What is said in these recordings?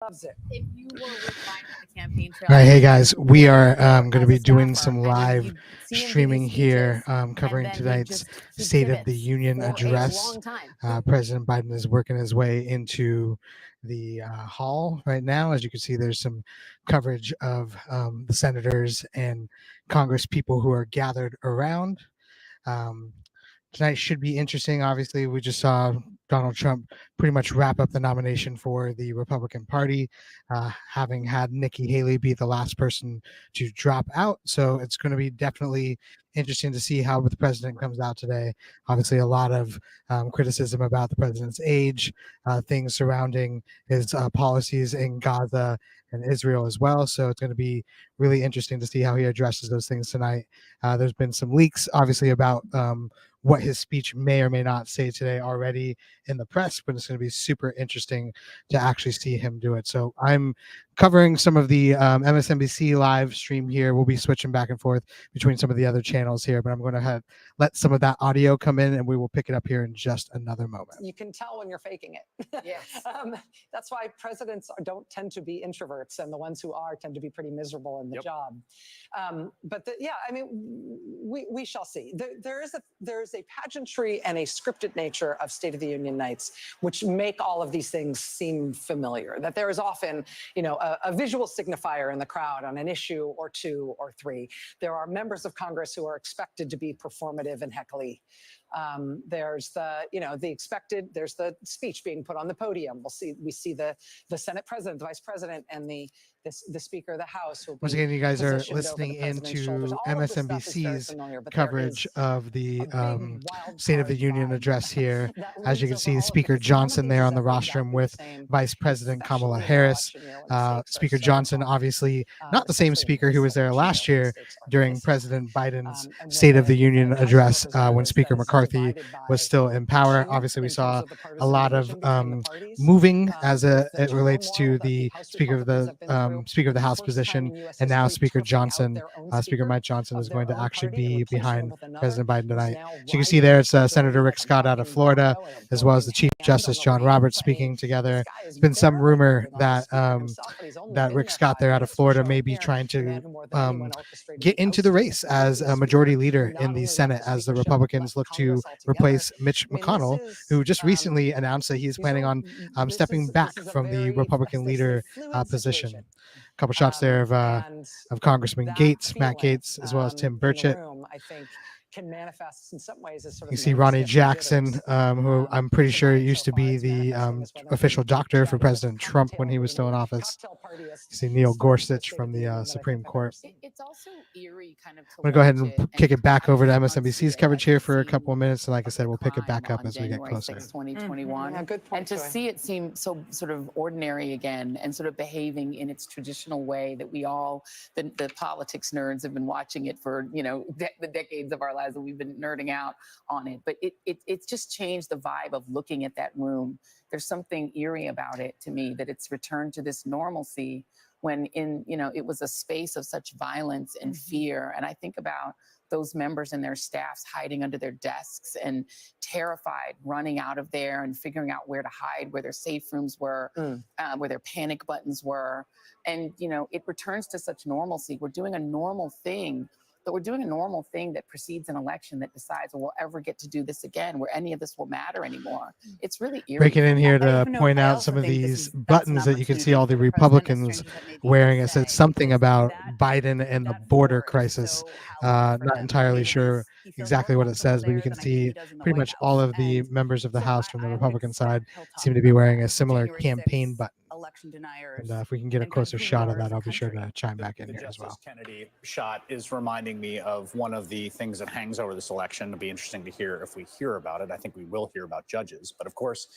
Loves it. If you were with Biden on the campaign trail, All right, hey guys, we are going to be doing some live streaming here, covering tonight's State of the Union address. President Biden is working his way into the hall right now. As you can see, there's some coverage of the senators and Congress people who are gathered around. Tonight should be interesting. Obviously, we just saw Donald Trump pretty much wrap up the nomination for the Republican Party, having had Nikki Haley be the last person to drop out. So it's going to be definitely interesting to see how the president comes out today. Obviously, a lot of criticism about the president's age, things surrounding his policies in Gaza and Israel as well. So it's going to be really interesting to see how he addresses those things tonight. There's been some leaks, obviously, about what his speech may or may not say today already in the press, but it's going to be super interesting to actually see him do it. So I'm covering some of the MSNBC live stream here. We'll be switching back and forth between some of the other channels here, but I'm going to let some of that audio come in and we will pick it up here in just another moment. You can tell when you're faking it. Yes. That's why presidents don't tend to be introverts, and the ones who are tend to be pretty miserable in the job. Yeah, I mean, we shall see. There is a pageantry and a scripted nature of State of the Union nights, which make all of these things seem familiar. That there is often, a visual signifier in the crowd on an issue or two or three. There are members of Congress who are expected to be performative and heckly. There's there's the speech being put on the podium. We see the Senate president, the vice president, and the Speaker of the House. Once again, you guys are listening into MSNBC's coverage of the State of the Union address here. As you can see, Speaker Johnson there on the rostrum with Vice President Kamala Harris. Speaker Johnson, obviously not the same speaker who was there last year during President Biden's State of the Union address when Speaker McCarthy was still in power. Obviously, we saw a lot of moving as it relates to the Speaker of the House position, and now Speaker Mike Johnson is going to actually be behind President Biden tonight. So you can see there it's Senator Rick Scott out of Florida, as well as the Chief Justice John Roberts speaking together. There's been some rumor that that Rick Scott there out of Florida may be trying to get into the race as a majority leader in the Senate as the Republicans look to replace Mitch McConnell, who just recently announced that he's planning on stepping back from the Republican leader position. A couple shots there of Congressman Matt Gaetz, as well as Tim Burchett. I think can manifest in some ways as sort of. You see Ronnie Jackson, who I'm pretty sure used to be the official doctor for President Trump when he was still in office. You see Neil Gorsuch from the Supreme Court. It's also eerie, kind of. I'm going to go ahead and kick it back over to MSNBC's coverage here for a couple of minutes. And like I said, we'll pick it back up as we get closer. 2021. Yeah, good point, and to Joy. see it seem so sort of ordinary again and sort of behaving in its traditional way that we all, the politics nerds, have been watching it for, the decades of our lives, and we've been nerding out on it. But it's just changed the vibe of looking at that room. There's something eerie about it to me, that it's returned to this normalcy when it was a space of such violence and fear. And I think about those members and their staffs hiding under their desks and terrified, running out of there and figuring out where to hide, where their safe rooms were, where their panic buttons were. And, it returns to such normalcy. We're doing a normal thing. But we're doing a normal thing that precedes an election that decides, well, we'll ever get to do this again, where any of this will matter anymore. It's really eerie. Breaking in here to point out some of these buttons that you can see all the Republicans wearing. It says something about Biden and the border crisis. Not entirely sure exactly what it says, but you can see pretty much all of the members of the House from the Republican side seem to be wearing a similar campaign button. Election deniers. And if we can get a closer shot of that, I'll be sure to chime back in here as well. The Justice Kennedy shot is reminding me of one of the things that hangs over this election. It'll be interesting to hear if we hear about it. I think we will hear about judges. But of course,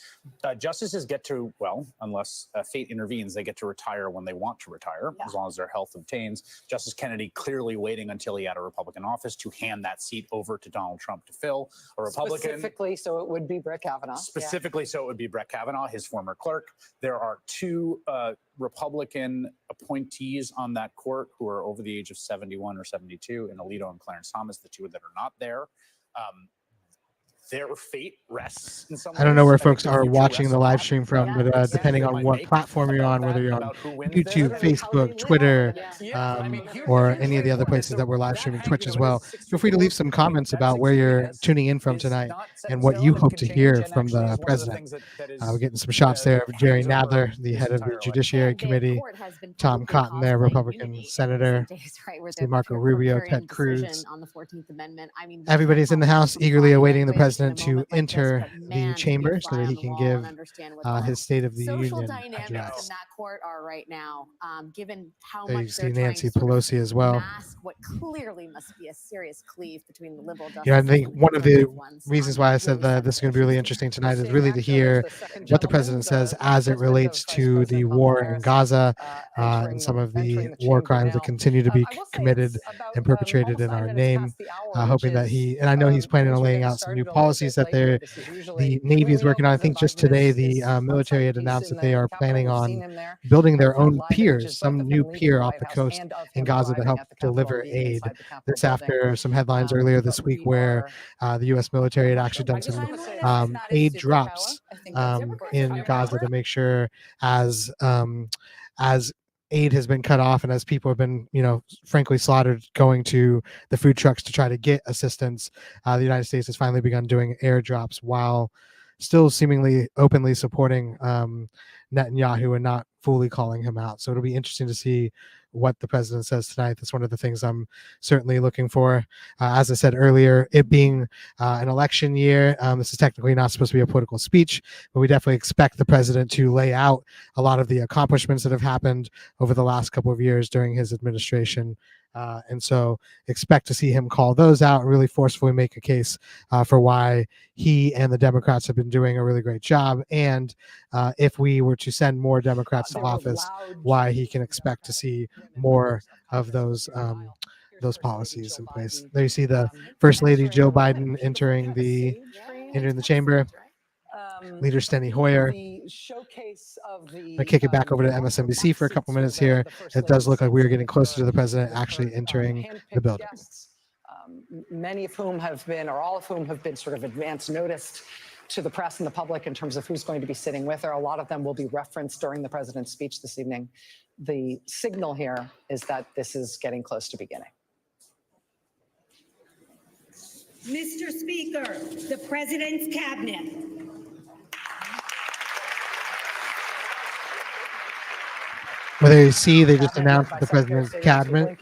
justices get to, well, unless fate intervenes, they get to retire when they want to retire, as long as their health obtains. Justice Kennedy clearly waiting until he had a Republican office to hand that seat over to Donald Trump to fill. A Republican. Specifically, so it would be Brett Kavanaugh. Specifically, so it would be Brett Kavanaugh, his former clerk. There are two Republican appointees on that court who are over the age of 71 or 72, and Alito and Clarence Thomas, the two that are not there. their fate rests in some I don't know ways. where I think folks their are future watching rests the a live lot stream from, on the but decisions depending they on might what make platform you're about on, whether that, you're on about who wins this. YouTube, Literally how they Facebook, live Twitter, Yeah, I mean, or here's any of the other important. places that we're live That streaming, hang- Twitch you as know, it well. is 6 Feel free to leave close some to the point. comments That about where you're six-week tuning in from is tonight not set in and what you stone and hope can to change, hear and from actually the is one of the president. things that is We're getting some shots there of Jerry hangs over Nadler, the this head of entire the election. Judiciary Committee, Tom Cotton there, Republican Senator, see Marco Rubio, Ted Cruz. On the 14th Amendment. I mean, Everybody's in the House eagerly awaiting the president to enter the chamber so that he can give his State of the social Union dynamics address. in that court are right now, given how There you much see they're trying Nancy to sort of Pelosi as well. mask what clearly must be a serious cleave between the liberal justices. You know, I think and one of the conservative ones reasons on why I what said really that sets this is going to be their really future. interesting tonight is Seeing really to next, hear there's the second what the gentleman, president says the as it President of relates Vice to the President Kamala war in Harris, Gaza entering and some of the entering war chamber crimes that now. continue to be I will say committed it's about and perpetrated almost in 9 our minutes name. past the hour, Hoping which that is, he, and I know he's planning things on are laying getting out some new started a little policies bit that later. they're, This is usually the Navy is Julio. working on. I think President just Biden today is the on military site. had He's announced in that the they are Capitol. planning We've seen on him there. building And their we've had own live images piers, both some of new him leaving pier the off White the House coast and of in him Gaza to arriving help at the Capitol deliver and being aid. inside the Capitol This building. after some headlines earlier this But week we where are. the U.S. military had actually I done just some want to say that it's not a aid superpower. drops I think that's important. in Gaza to make sure as aid has been cut off and as people have been, frankly slaughtered going to the food trucks to try to get assistance, the United States has finally begun doing airdrops while still seemingly openly supporting Netanyahu and not fully calling him out. So it'll be interesting to see what the president says tonight. That's one of the things I'm certainly looking for. As I said earlier, it being an election year, this is technically not supposed to be a political speech, but we definitely expect the president to lay out a lot of the accomplishments that have happened over the last couple of years during his administration. And so expect to see him call those out and really forcefully make a case for why he and the Democrats have been doing a really great job. And if we were to send more Democrats to office, why he can expect to see more of those policies in place. There you see the First Lady Joe Biden entering the chamber. Leader Steny Hoyer. The showcase of the. I kick it back over to MSNBC for a couple minutes here. It does look like we are getting closer to the president actually entering the building. Guests, many of whom have been, or all of whom have been sort of advance noticed to the press and the public in terms of who's going to be sitting with her. A lot of them will be referenced during the president's speech this evening. The signal here is that this is getting close to beginning. Mr. Speaker, the President's Cabinet. Well, there you see, they just announced that the president's cabinet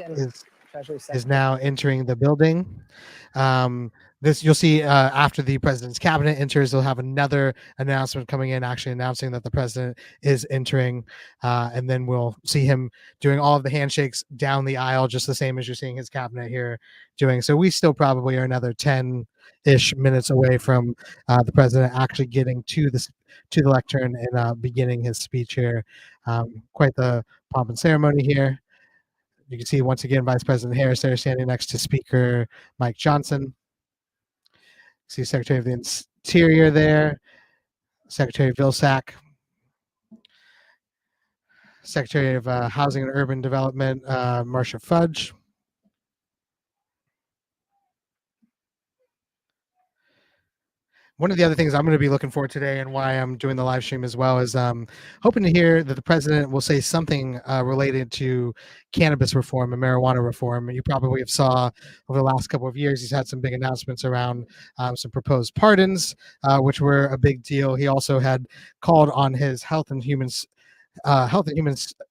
is now entering the building. This you'll see after the president's cabinet enters, they'll have another announcement coming in, actually announcing that the president is entering, and then we'll see him doing all of the handshakes down the aisle, just the same as you're seeing his cabinet here doing. So we still probably are another 10-ish minutes away from the president actually getting to the lectern and beginning his speech here. Quite the pomp and ceremony here. You can see once again Vice President Harris there standing next to Speaker Mike Johnson. See Secretary of the Interior there, Secretary Vilsack, Secretary of Housing and Urban Development, Marcia Fudge. One of the other things I'm going to be looking for today and why I'm doing the live stream as well is hoping to hear that the president will say something related to cannabis reform and marijuana reform. You probably have saw over the last couple of years, he's had some big announcements around some proposed pardons, which were a big deal. He also had called on his Health and Human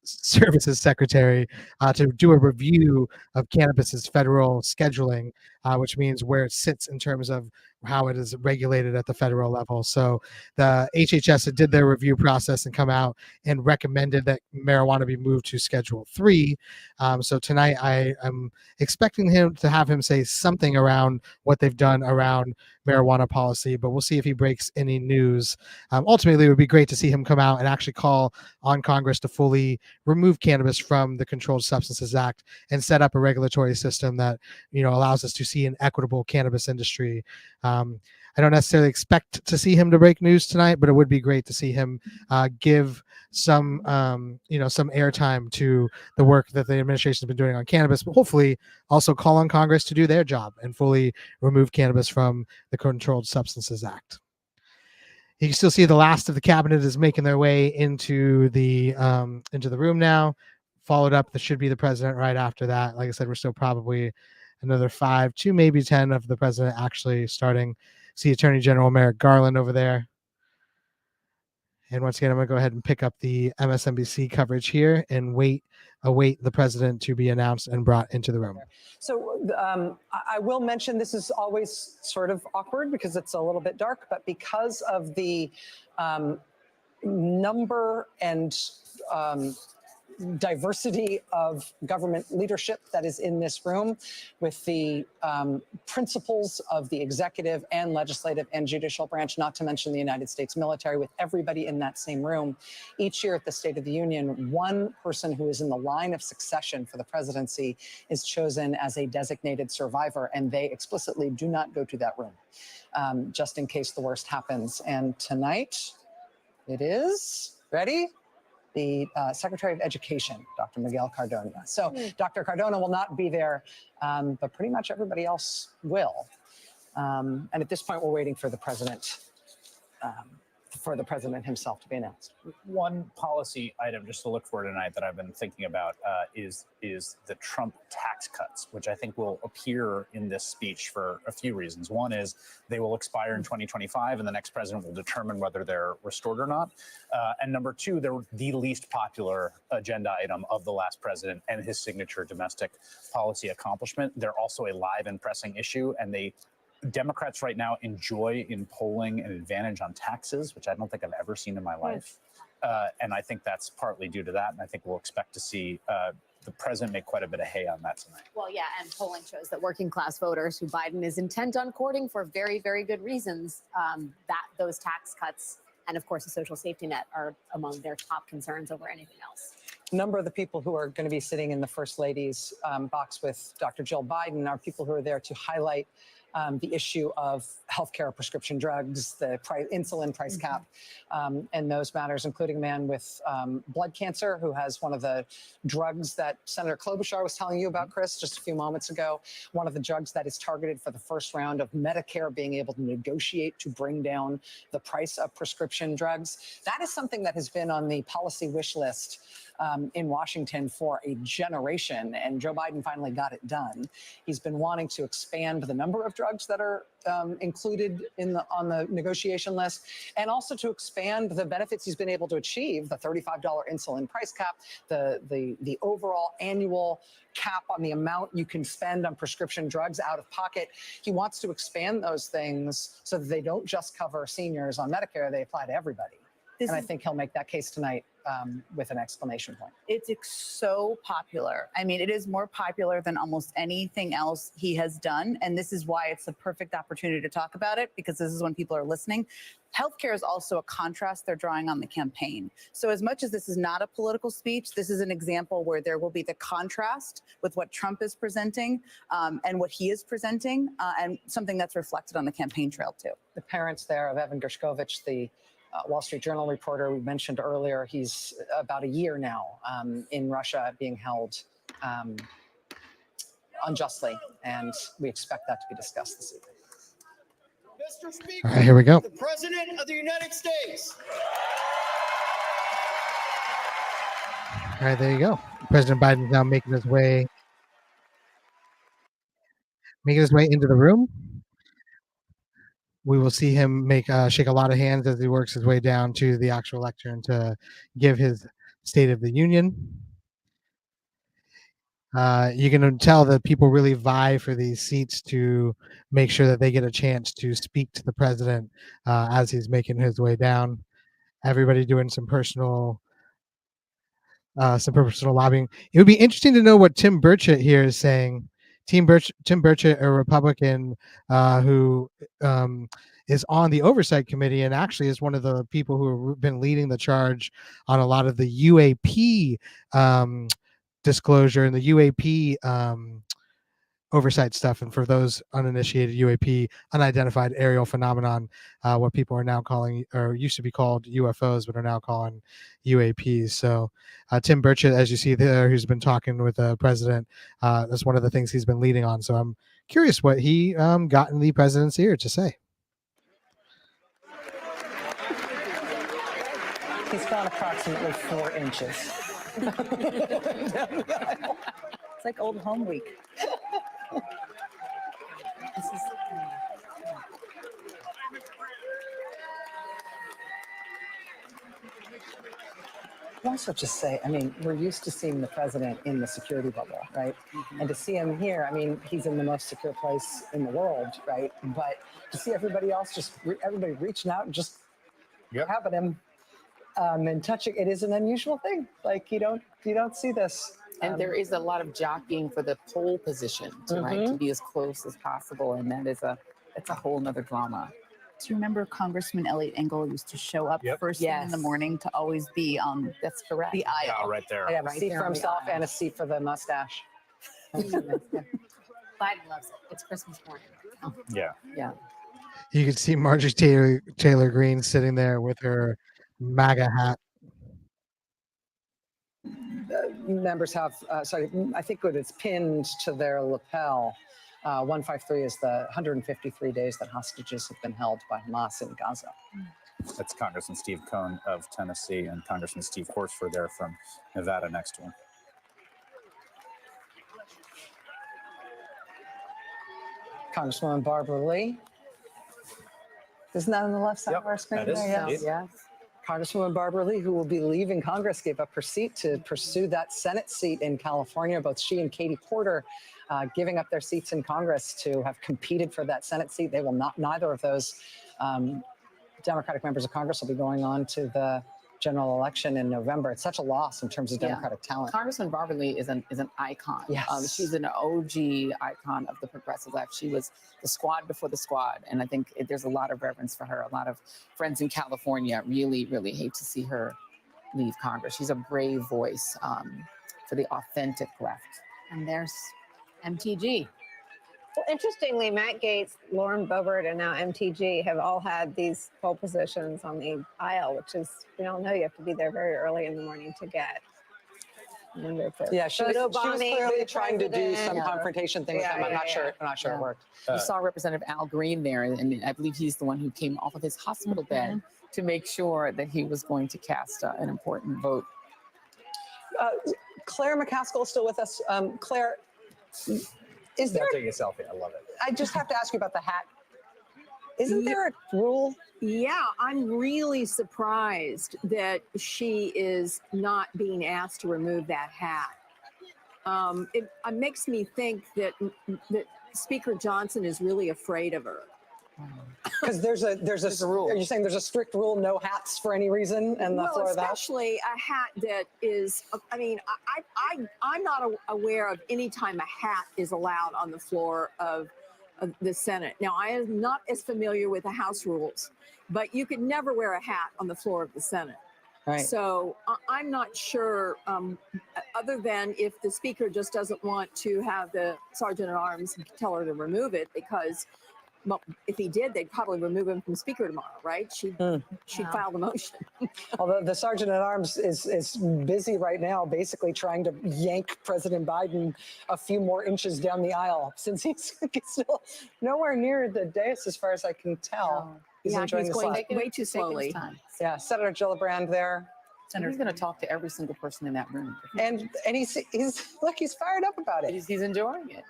Services Secretary to do a review of cannabis's federal scheduling, which means where it sits in terms of how it is regulated at the federal level. So the HHS did their review process and come out and recommended that marijuana be moved to Schedule 3. So tonight I am expecting him to have him say something around what they've done around marijuana policy, but we'll see if he breaks any news. Ultimately, it would be great to see him come out and actually call on Congress to fully remove cannabis from the Controlled Substances Act and set up a regulatory system that allows us to see an equitable cannabis industry. I don't necessarily expect to see him to break news tonight, but it would be great to see him give some some airtime to the work that the administration has been doing on cannabis, but hopefully also call on Congress to do their job and fully remove cannabis from the Controlled Substances Act. You can still see the last of the cabinet is making their way into the room now. Followed up, that should be the president right after that. Like I said, we're still probably another 5 to maybe 10 of the president actually starting. See Attorney General Merrick Garland over there. And once again, I'm going to go ahead and pick up the MSNBC coverage here and await the president to be announced and brought into the room. So I will mention this is always sort of awkward because it's a little bit dark, but because of the number and diversity of government leadership that is in this room, with the principles of the executive and legislative and judicial branch, not to mention the United States military, with everybody in that same room. Each year at the State of the Union, one person who is in the line of succession for the presidency is chosen as a designated survivor, and they explicitly do not go to that room, just in case the worst happens. And tonight it is, ready? The Secretary of Education, Dr. Miguel Cardona. So Dr. Cardona will not be there, but pretty much everybody else will. And at this point, we're waiting for the president himself to be announced. One policy item just to look for tonight that I've been thinking about is the Trump tax cuts, which I think will appear in this speech for a few reasons. One is they will expire in 2025, and the next president will determine whether they're restored or not. And number two, they're the least popular agenda item of the last president and his signature domestic policy accomplishment. They're also a live and pressing issue, and Democrats right now enjoy in polling an advantage on taxes, which I don't think I've ever seen in my life. And I think that's partly due to that. And I think we'll expect to see the president make quite a bit of hay on that tonight. Well, yeah, and polling shows that working class voters who Biden is intent on courting for very, very good reasons, that those tax cuts and, of course, a social safety net are among their top concerns over anything else. A number of the people who are going to be sitting in the First Lady's box with Dr. Jill Biden are people who are there to highlight the issue of healthcare, prescription drugs, the insulin price cap, and those matters, including a man with blood cancer who has one of the drugs that Senator Klobuchar was telling you about, Chris, just a few moments ago, one of the drugs that is targeted for the first round of Medicare being able to negotiate to bring down the price of prescription drugs. That is something that has been on the policy wish list in Washington for a generation, and Joe Biden finally got it done. He's been wanting to expand the number of drugs that are included on the negotiation list, and also to expand the benefits he's been able to achieve: the $35 insulin price cap, the overall annual cap on the amount you can spend on prescription drugs out of pocket. He wants to expand those things so that they don't just cover seniors on Medicare; they apply to everybody. And I think he'll make that case tonight with an exclamation point. It's so popular. I mean, it is more popular than almost anything else he has done. And this is why it's the perfect opportunity to talk about it, because this is when people are listening. Healthcare is also a contrast they're drawing on the campaign. So as much as this is not a political speech, this is an example where there will be the contrast with what Trump is presenting and what he is presenting, and something that's reflected on the campaign trail too. The parents there of Evan Gershkovich, the Wall Street Journal reporter we mentioned earlier, he's about a year now in Russia being held unjustly, and we expect that to be discussed this evening. Mr. Speaker, all right, here we go. The President of the United States. All right, there you go. President Biden is now making his way into the room. We will see him shake a lot of hands as he works his way down to the actual lectern to give his State of the Union. You can tell that people really vie for these seats to make sure that they get a chance to speak to the president as he's making his way down. Everybody doing some personal lobbying. It would be interesting to know what Tim Burchett here is saying. Tim Burchett, a Republican who is on the Oversight Committee and actually is one of the people who have been leading the charge on a lot of the UAP disclosure and the UAP oversight stuff. And for those uninitiated, UAP, unidentified aerial phenomenon, what people are now calling, or used to be called UFOs, but are now calling UAPs. So Tim Burchett, as you see there, who's been talking with the president, that's one of the things he's been leading on. So I'm curious what he got in the president's ear to say. He's gone approximately 4 inches. It's like old home week. This is, I'll also just say, I mean, we're used to seeing the president in the security bubble, right? And to see him here, I mean, he's in the most secure place in the world, right? But to see everybody else, everybody reaching out and just having him and touching, it is an unusual thing. Like you don't see this. And there is a lot of jockeying for the pole position, right, to be as close as possible, and that's a whole nother drama. do you remember Congressman Elliot Engel used to show up first thing in the morning to always be on That's correct. the aisle? Yeah, right there. I have a Right seat there for on the himself aisle. and a seat for the mustache. Biden loves it. It's Christmas morning. Yeah. Yeah. You could see Marjorie Taylor Greene sitting there with her MAGA hat. Members have, I think it's pinned to their lapel. 153 is the 153 days that hostages have been held by Hamas in Gaza. That's Congressman Steve Cohn of Tennessee and Congressman Steve Horsford there from Nevada next to him. Congresswoman Barbara Lee. Isn't that on the left side of our screen? that is there? indeed. Yes. Congresswoman Barbara Lee, who will be leaving Congress, gave up her seat to pursue that Senate seat in California. Both she and Katie Porter giving up their seats in Congress to have competed for that Senate seat. They will not, neither of those Democratic members of Congress will be going on to the general election in November. It's such a loss in terms of Democratic talent. Congressman Barbara Lee is an icon. Yes. She's an OG icon of the progressive left. She was the squad before the squad. And I think there's a lot of reverence for her. A lot of friends in California really, really hate to see her leave Congress. She's a brave voice for the authentic left. And there's MTG. Well, interestingly, Matt Gaetz, Lauren Boebert, and now MTG have all had these pole positions on the aisle, which is, we all know you have to be there very early in the morning to get. Yeah, she was photobombing clearly the trying to do some president. confrontation thing with Yeah, him. I'm yeah, not sure. yeah. I'm not sure it worked. You saw Representative Al Green there, and I believe he's the one who came off of his hospital bed to make sure that he was going to cast an important vote. Claire McCaskill is still with us. Claire, is there? Taking a selfie. I love it. I just have to ask you about the hat. Isn't there a rule? Yeah, I'm really surprised that she is not being asked to remove that hat. It makes me think that Speaker Johnson is really afraid of her. Because there's a rule. Are you saying there's a strict rule, no hats for any reason, and the floor of the house? Especially a hat that is. I mean, I'm not aware of any time a hat is allowed on the floor of the Senate. Now, I am not as familiar with the House rules, but you could never wear a hat on the floor of the Senate. Right. So I'm not sure, other than if the speaker just doesn't want to have the sergeant at arms tell her to remove it, because well, if he did, they'd probably remove him from speaker tomorrow, right? She'd file the motion. Although the sergeant at arms is busy right now, basically trying to yank President Biden a few more inches down the aisle, since he's still nowhere near the dais, as far as I can tell. He's enjoying the going slide. way too slowly. Yeah, Senator Gillibrand there. He's going to talk to every single person in that room. And he's look, he's fired up about it. He's enjoying it.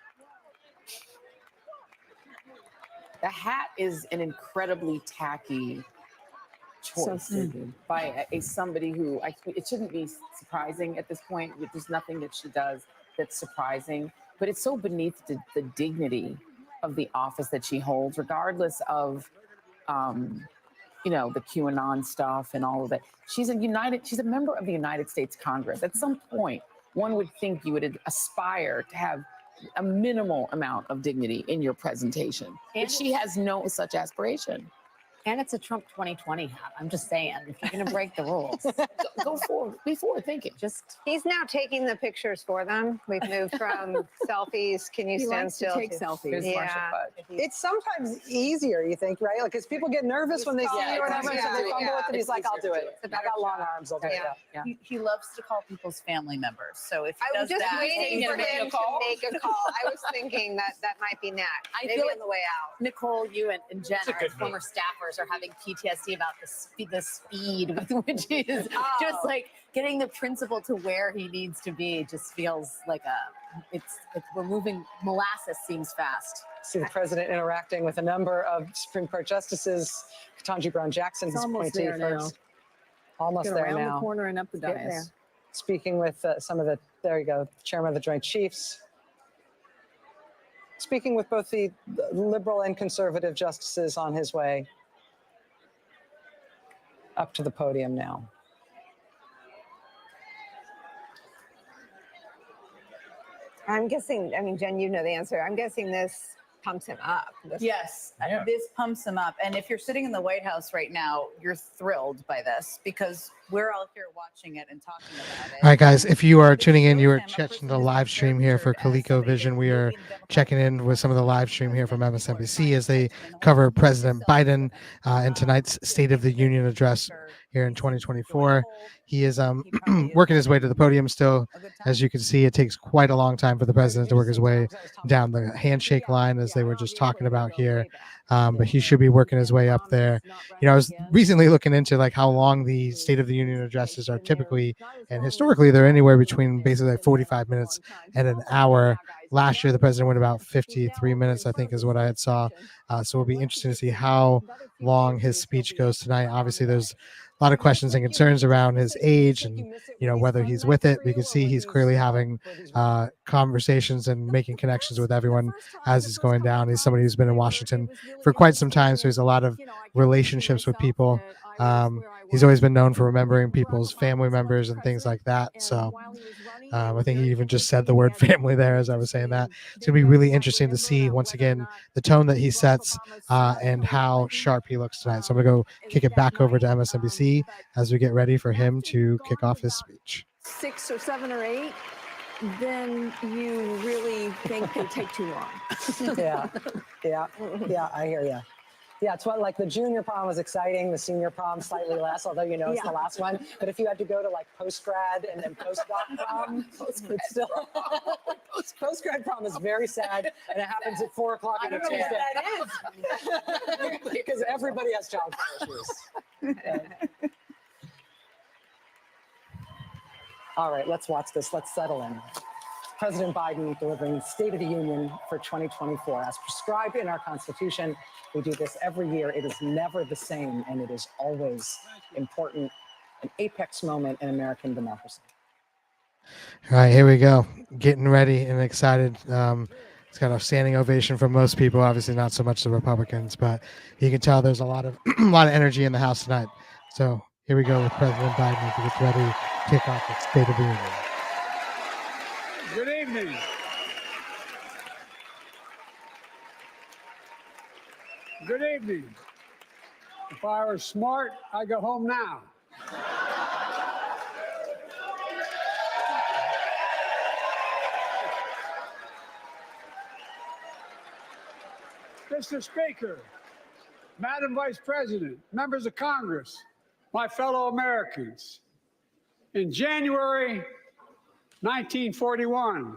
The hat is an incredibly tacky choice by somebody who it shouldn't be surprising at this point. There's nothing that she does that's surprising, but it's so beneath the dignity of the office that she holds, regardless of, the QAnon stuff and all of that. She's a member of the United States Congress. At some point, one would think you would aspire to have a minimal amount of dignity in your presentation. But she has no such aspiration. pretend it's a Trump 2020 hat. I'm just saying, if you're going to break the rules, Go forward, be forward thinking. just He's now taking the pictures for them. We've moved from selfies. Can you He stand likes to still? take selfies. Here's Marsha Yeah. Fudge. It's sometimes easier, you think, right? Like, because people get nervous when they see Yeah, you or whatever, so exactly. they fumble Yeah. with it. He's It's like, I'll easier do to it. do I got long arms, I'll do it. Yeah. He loves to call people's family members. So if he I was does just that, waiting for make a him to call? make a call. I was thinking that might be next. I Maybe feel on like the way out. Nicole, you and Jen, a are good former staffers, are having PTSD about the speed with which he is just like getting the principal to where he needs to be. Just feels like it's we're moving. Molasses seems fast. See the president interacting with a number of Supreme Court justices. Ketanji Brown Jackson, It's his almost appointee there now. first. Almost Get there around the now. corner and up the Get there. dais. Speaking with some of the, there you go, chairman of the Joint Chiefs. Speaking with both the liberal and conservative justices on his way up to the podium now. I'm guessing, I mean, Jen, you know the answer. I'm guessing this pumps him up. yes, Yeah. this pumps him up. And if you're sitting in the White House right now, you're thrilled by this because we're all here watching it and talking about it. All right, guys, if you are tuning in, you are Shows him a catching person the who's live stream here for characterized as somebody KalikoVision. that We will are be in the Democratic checking in with some of the live stream here from MSNBC as they cover President Biden in tonight's State of the Union address here in 2024. He is working his way to the podium still. As you can see, it takes quite a long time for the president to work his way down the handshake line, as they were just talking about here. But he should be working his way up there. You know, I was recently looking into like how long the State of the Union addresses are typically, and historically they're anywhere between basically like 45 minutes and an hour. Last year, the president went about 53 minutes, I think, is what I had saw. So it'll be interesting to see how long his speech goes tonight. Obviously, there's a lot of questions and concerns around his age and, you know, whether he's with it. We can see he's clearly having conversations and making connections with everyone as he's going down. He's somebody who's been in Washington for quite some time, so he's a lot of relationships with people. He's always been known for remembering people's family members and things like that. So I think he even just said the word family there as I was saying that. It's going to be really interesting to see, once again, the tone that he sets and how sharp he looks tonight. So I'm going to go kick it back over to MSNBC as we get ready for him to kick off his speech. 6 or 7 or 8, then you really think they take too long. Yeah, I hear you. Yeah, it's what, like the junior prom was exciting, the senior prom slightly less, although you know it's the last one. But if you had to go to like post-grad and then postdoc prom, it's still post-grad prom is very sad, and it happens at 4 o'clock on a Tuesday. Because everybody has child care issues. All right, let's watch this. Let's settle in. President Biden delivering State of the Union for 2024. As prescribed in our Constitution, we do this every year. It is never the same, and it is always important, an apex moment in American democracy. All right, here we go. Getting ready and excited. It's got a standing ovation from most people. Obviously, not so much the Republicans, but you can tell there's a lot of energy in the House tonight. So here we go with President Biden as he gets ready to kick off the State of the Union. Good evening. Good evening. If I were smart, I'd go home now. Mr. Speaker, Madam Vice President, members of Congress, my fellow Americans, in January 1941,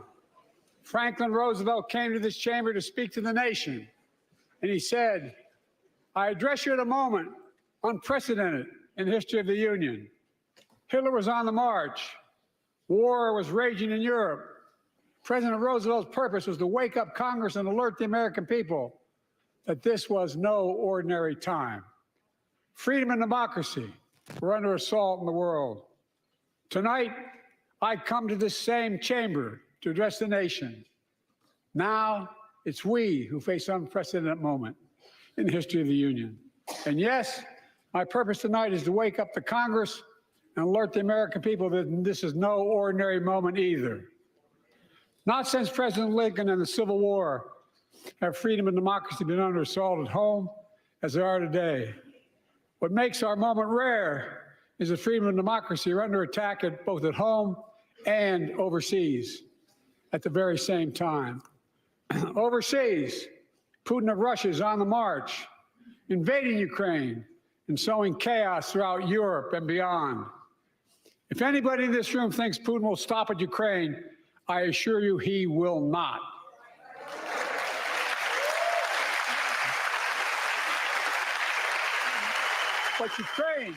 Franklin Roosevelt came to this chamber to speak to the nation, and he said, I address you at a moment unprecedented in the history of the Union. Hitler was on the march. War was raging in Europe. President Roosevelt's purpose was to wake up Congress and alert the American people that this was no ordinary time. Freedom and democracy were under assault in the world. Tonight, I come to this same chamber to address the nation. Now, it's we who face an unprecedented moment in the history of the Union. And yes, my purpose tonight is to wake up the Congress and alert the American people that this is no ordinary moment either. Not since President Lincoln and the Civil War have freedom and democracy been under assault at home as they are today. What makes our moment rare is that freedom and democracy are under attack both at home and overseas at the very same time. Overseas, Putin of Russia is on the march, invading Ukraine and sowing chaos throughout Europe and beyond. If anybody in this room thinks Putin will stop at Ukraine, I assure you he will not. But Ukraine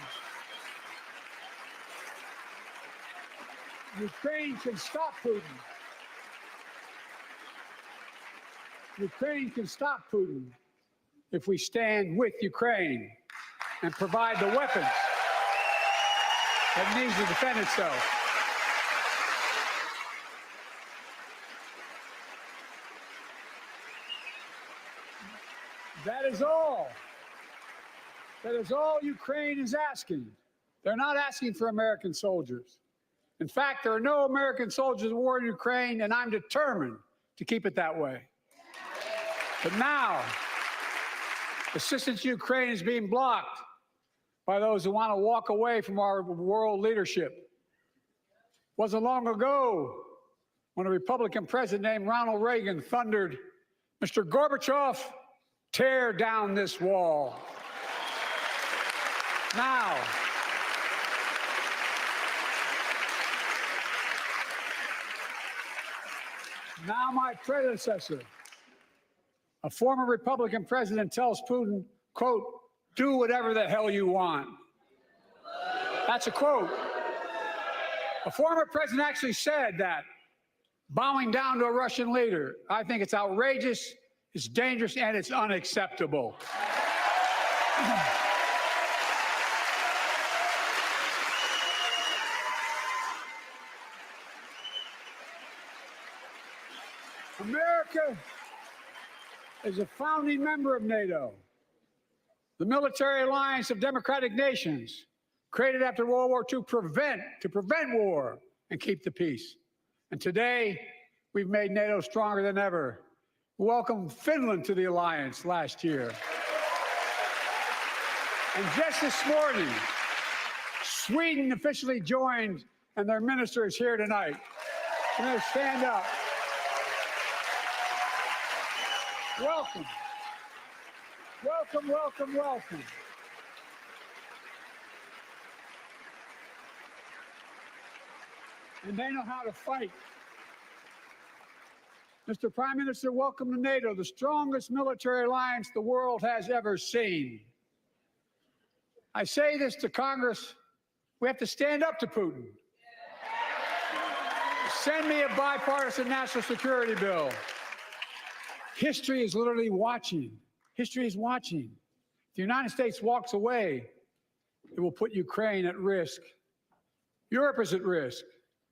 can stop Putin. Ukraine can stop Putin if we stand with Ukraine and provide the weapons that needs to defend itself. That is all. That is all Ukraine is asking. They're not asking for American soldiers. In fact, there are no American soldiers at war in Ukraine, and I'm determined to keep it that way. But now, assistance to Ukraine is being blocked by those who want to walk away from our world leadership. It wasn't long ago when a Republican president named Ronald Reagan thundered, "Mr. Gorbachev, tear down this wall." Now my predecessor, a former Republican president, tells Putin, quote, "Do whatever the hell you want." That's a quote. A former president actually said that, bowing down to a Russian leader. I think it's outrageous, it's dangerous, and it's unacceptable. America is a founding member of NATO, the military alliance of democratic nations created after World War II to prevent war and keep the peace. And today, we've made NATO stronger than ever. We welcomed Finland to the alliance last year. And just this morning, Sweden officially joined, and their minister is here tonight. I'm going to stand up. Welcome. Welcome, welcome, welcome. And they know how to fight. Mr. Prime Minister, welcome to NATO, the strongest military alliance the world has ever seen. I say this to Congress, we have to stand up to Putin. Send me a bipartisan national security bill. History is literally watching. History is watching. If the United States walks away, it will put Ukraine at risk. Europe is at risk.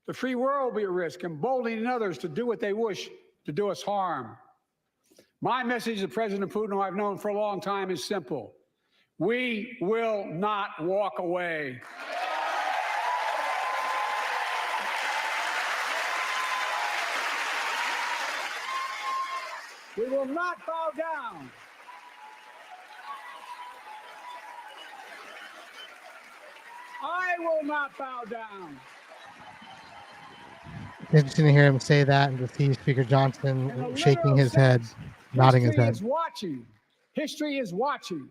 The free world will be at risk, emboldening others to do what they wish to do us harm. My message to President Putin, who I've known for a long time, is simple. We will not walk away. We will not bow down. I will not bow down. Interesting to hear him say that and to see Speaker Johnson shaking his head, nodding his head. History is watching. History is watching.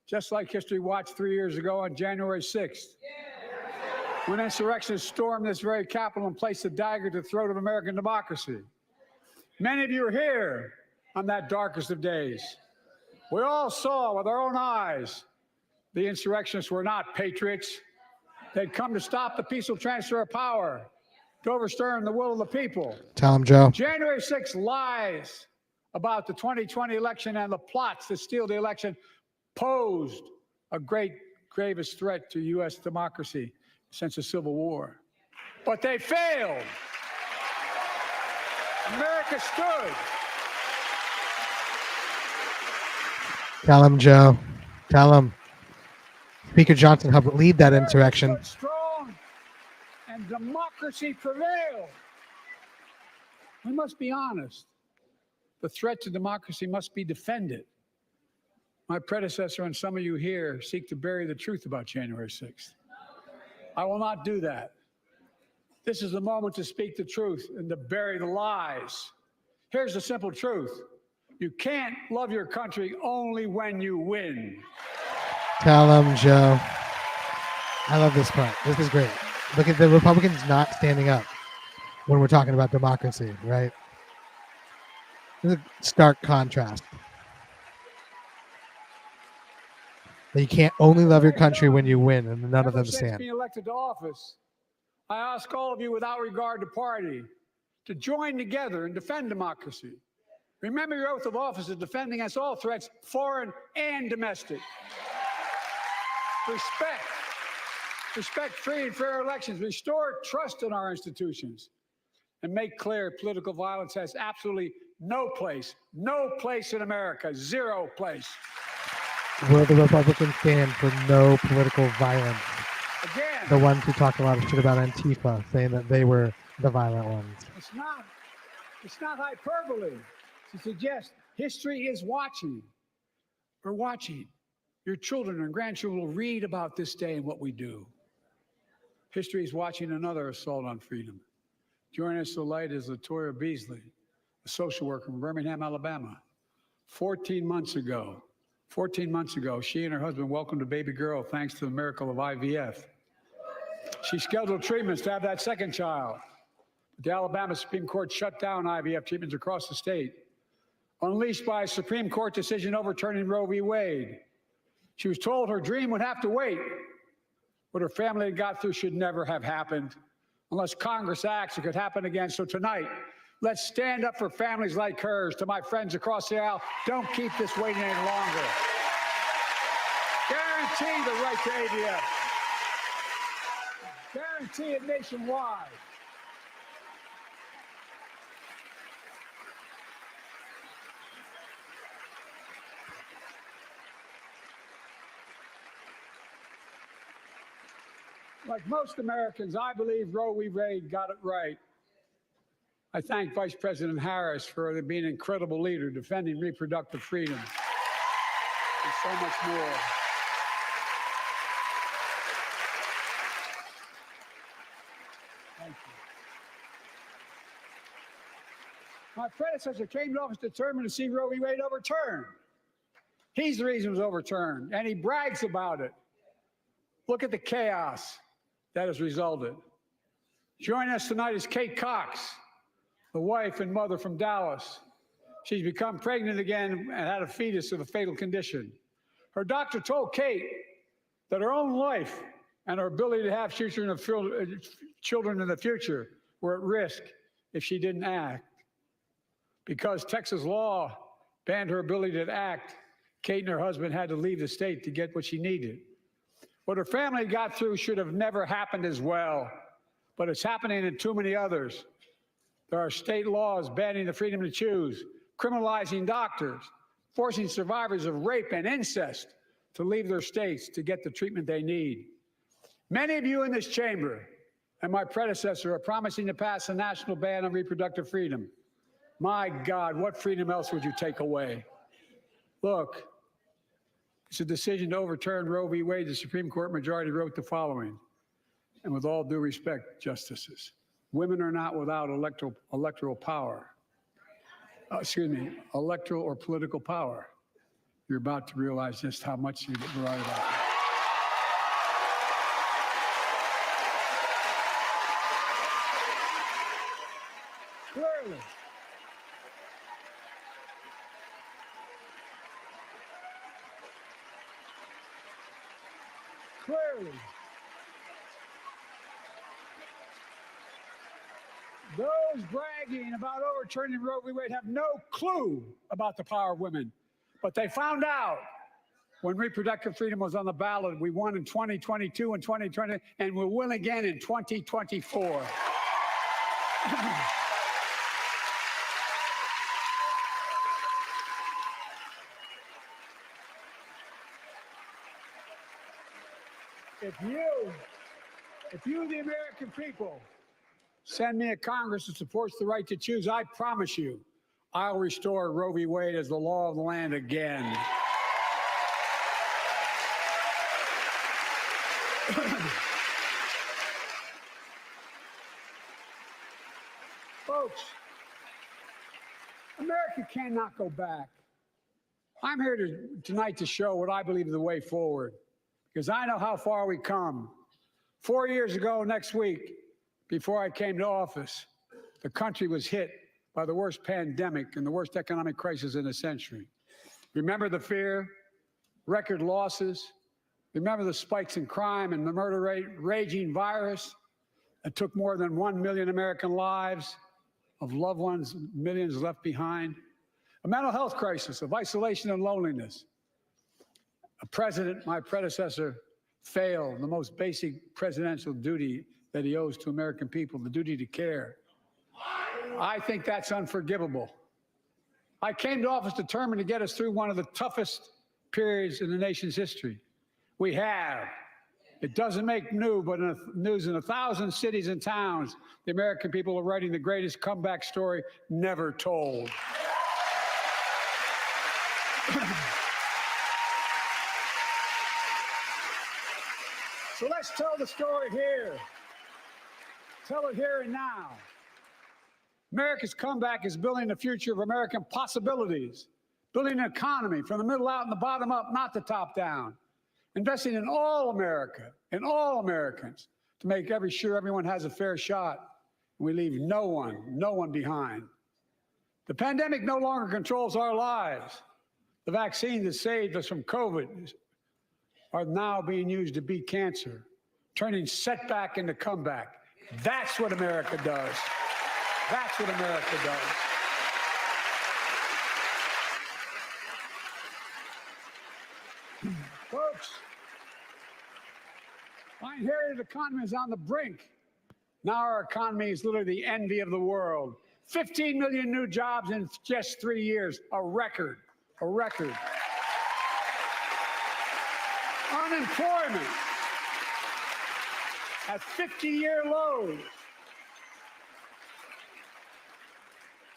Just like history watched 3 years ago on January 6th, when insurrectionists stormed this very Capitol and placed a dagger to the throat of American democracy. Many of you are here on that darkest of days. We all saw with our own eyes the insurrectionists were not patriots. They'd come to stop the peaceful transfer of power, to overturn the will of the people. Tell him, Joe. January 6th lies about the 2020 election and the plots to steal the election posed a gravest threat to U.S. democracy since the Civil War. But they failed. America stood. Tell him, Joe. Tell him. Speaker Johnson helped lead that insurrection. Strong and democracy prevailed. We must be honest. The threat to democracy must be defended. My predecessor and some of you here seek to bury the truth about January 6th. I will not do that. This is the moment to speak the truth and to bury the lies. Here's the simple truth. You can't love your country only when you win. Tell them, Joe. I love this part. This is great. Look at the Republicans not standing up when we're talking about democracy, right? This is a stark contrast. That you can't only love your country when you win, and none of them Since stand. being elected to office, I ask all of you, without regard to party, to join together and defend democracy. Remember your oath of office is defending against all threats, foreign and domestic. Respect free and fair elections, restore trust in our institutions, and make clear political violence has absolutely no place in America, zero place. Will the Republicans stand for no political violence? Again, The ones who talk a lot of shit about Antifa, saying that they were the violent ones. it's not hyperbole to suggest history is watching. We're watching. Your children and grandchildren will read about this day and what we do. History is watching another assault on freedom. Joining us tonight is Latoya Beasley, a social worker from Birmingham, Alabama. 14 months ago, she and her husband welcomed a baby girl thanks to the miracle of IVF. She scheduled treatments to have that second child. But the Alabama Supreme Court shut down IVF treatments across the state, unleashed by a Supreme Court decision overturning Roe v. Wade. She was told her dream would have to wait. What her family had got through should never have happened. Unless Congress acts, it could happen again. So tonight, let's stand up for families like hers. To my friends across the aisle, don't keep this waiting any longer. Guarantee the right to AVF. Guarantee it nationwide. Like most Americans, I believe Roe v. Wade got it right. I thank Vice President Harris for being an incredible leader, defending reproductive freedom, and so much more. Thank you. My predecessor came to office determined to see Roe v. Wade overturned. He's the reason it was overturned, and he brags about it. Look at the chaos that has resulted. Joining us tonight is Kate Cox, the wife and mother from Dallas. She's become pregnant again and had a fetus with a fatal condition. Her doctor told Kate that her own life and her ability to have children in the future were at risk if she didn't act. Because Texas law banned her ability to act, Kate and her husband had to leave the state to get what she needed. What her family got through should have never happened as well, but it's happening in too many others. There are state laws banning the freedom to choose, criminalizing doctors, forcing survivors of rape and incest to leave their states to get the treatment they need. Many of you in this chamber and my predecessor are promising to pass a national ban on reproductive freedom. My God, what freedom else would you take away? Look, it's a decision to overturn Roe v. Wade. The Supreme Court majority wrote the following, and with all due respect, justices, women are not without electoral power. Electoral or political power. You're about to realize just how much you're right about that. Clearly. Those bragging about overturning Roe v. Wade have no clue about the power of women. But they found out when reproductive freedom was on the ballot. We won in 2022 and 2020, and we'll win again in 2024. If you, the American people, send me a Congress that supports the right to choose, I promise you, I'll restore Roe v. Wade as the law of the land again. Folks, America cannot go back. I'm here tonight to show what I believe is the way forward, because I know how far we come. 4 years ago next week, before I came to office, the country was hit by the worst pandemic and the worst economic crisis in a century. Remember the fear, record losses? Remember the spikes in crime and the murder rate, raging virus that took more than 1 million American lives, of loved ones, millions left behind? A mental health crisis of isolation and loneliness. A president, my predecessor, failed the most basic presidential duty that he owes to American people, the duty to care. I think that's unforgivable. I came to office determined to get us through one of the toughest periods in the nation's history. We have. It doesn't make news in 1,000 cities and towns. The American people are writing the greatest comeback story never told. So let's tell the story here. Tell it here and now. America's comeback is building the future of American possibilities, building an economy from the middle out and the bottom up, not the top down. Investing in all America, in all Americans, to make sure everyone has a fair shot, and we leave no one behind. The pandemic no longer controls our lives. The vaccines that saved us from COVID are now being used to beat cancer, turning setback into comeback. That's what America does. That's what America does. Folks, our inherited economy is on the brink. Now our economy is literally the envy of the world. 15 million new jobs in just 3 years, a record, a record. Unemployment at 50-year lows.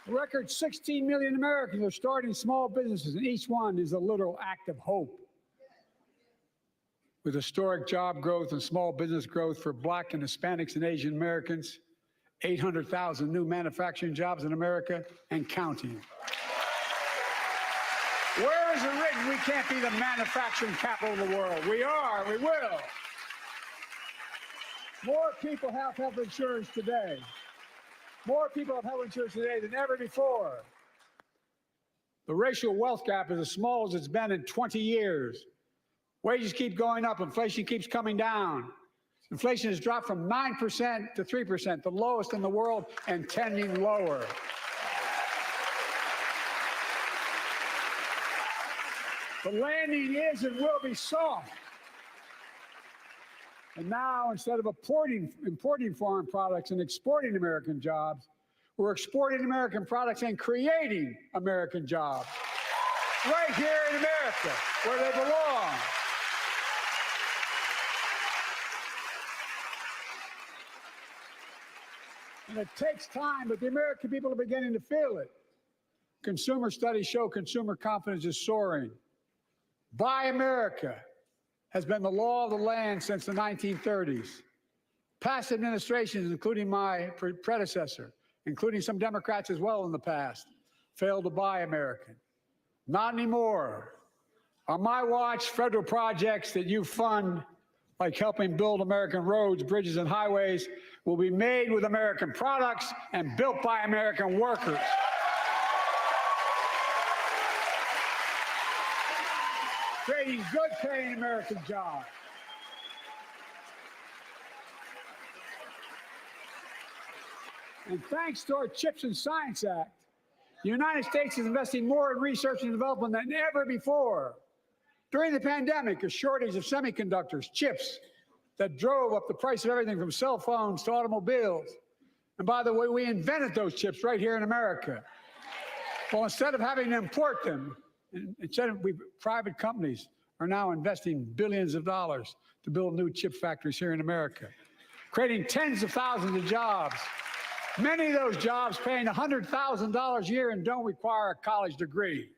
A record 16 million Americans are starting small businesses, and each one is a literal act of hope. With historic job growth and small business growth for Black and Hispanics and Asian Americans, 800,000 new manufacturing jobs in America and counting. Where is it written we can't be the manufacturing capital of the world? We are, we will. More people have health insurance today. More people have health insurance today than ever before. The racial wealth gap is as small as it's been in 20 years. Wages keep going up, inflation keeps coming down. Inflation has dropped from 9% to 3%, the lowest in the world and tending lower. The landing is and will be soft. And now, instead of importing foreign products and exporting American jobs, we're exporting American products and creating American jobs right here in America, where they belong. And it takes time, but the American people are beginning to feel it. Consumer studies show consumer confidence is soaring. Buy America has been the law of the land since the 1930s. Past administrations, including my predecessor, including some Democrats as well in the past, failed to buy American. Not anymore. On my watch, federal projects that you fund, like helping build American roads, bridges, and highways, will be made with American products and built by American workers. Creating good-paying American jobs. And thanks to our CHIPS and Science Act, the United States is investing more in research and development than ever before. During the pandemic, a shortage of semiconductors, chips, that drove up the price of everything from cell phones to automobiles. And by the way, we invented those chips right here in America. Well, instead of having to import them, private companies are now investing billions of dollars to build new chip factories here in America, creating tens of thousands of jobs. Many of those jobs paying $100,000 a year and don't require a college degree.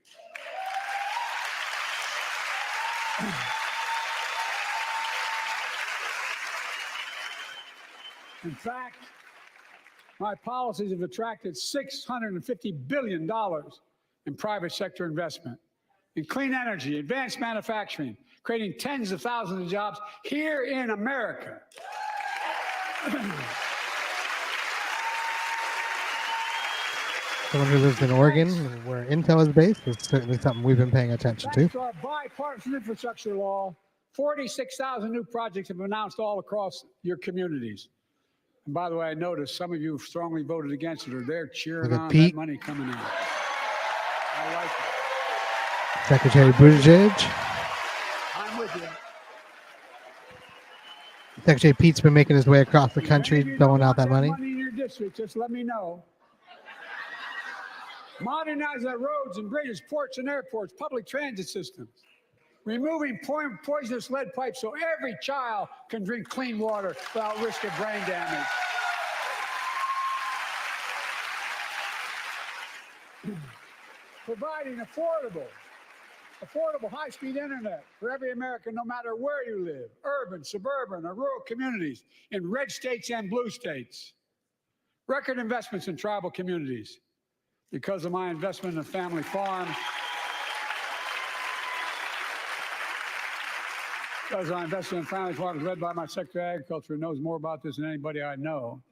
In fact, My policies have attracted $650 billion in private sector investment in clean energy, advanced manufacturing, creating tens of thousands of jobs here in America. Someone who lives in Oregon, where Intel is based, is certainly something we've been paying attention to. Thanks to our bipartisan infrastructure law, 46,000 new projects have been announced all across your communities. And by the way, I noticed some of you strongly voted against it, or they're cheering on that money coming in. I like it. Secretary Buttigieg. I'm with you. Secretary Pete's been making his way across the country, throwing out that money. Money in your district, just let me know. Modernize our roads and bridges, ports and airports, public transit systems. Removing poisonous lead pipes so every child can drink clean water without risk of brain damage. Providing affordable high-speed internet for every American, no matter where you live, urban, suburban, or rural communities in red states and blue states. Record investments in tribal communities. Because of my investment in a family farm, because I invested in family farms led by my Secretary of Agriculture, who knows more about this than anybody I know,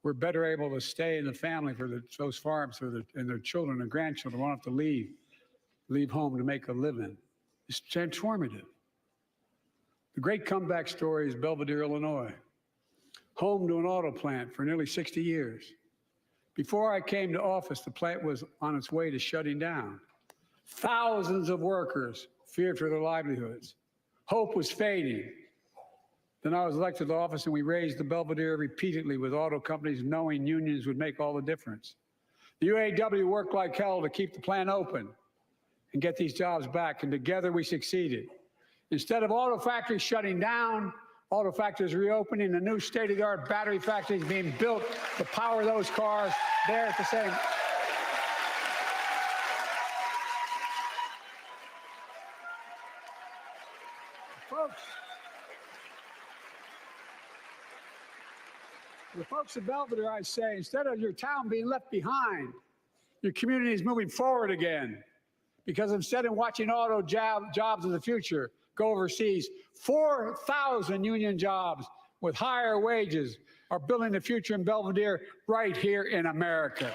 we're better able to stay in the family for those farms and their children and grandchildren won't have to leave home to make a living. It's transformative. The great comeback story is Belvedere, Illinois, home to an auto plant for nearly 60 years. Before I came to office, the plant was on its way to shutting down. Thousands of workers feared for their livelihoods. Hope was fading. Then I was elected to office and we raised the Belvedere repeatedly with auto companies knowing unions would make all the difference. The UAW worked like hell to keep the plant open and get these jobs back, and together we succeeded. Instead of auto factories shutting down, auto factories reopening, a new state-of-the-art battery factories being built to power those cars there at the same. The folks at Belvedere, I say, instead of your town being left behind, your community is moving forward again. Because instead of watching auto jobs of the future go overseas, 4,000 union jobs with higher wages are building the future in Belvedere right here in America.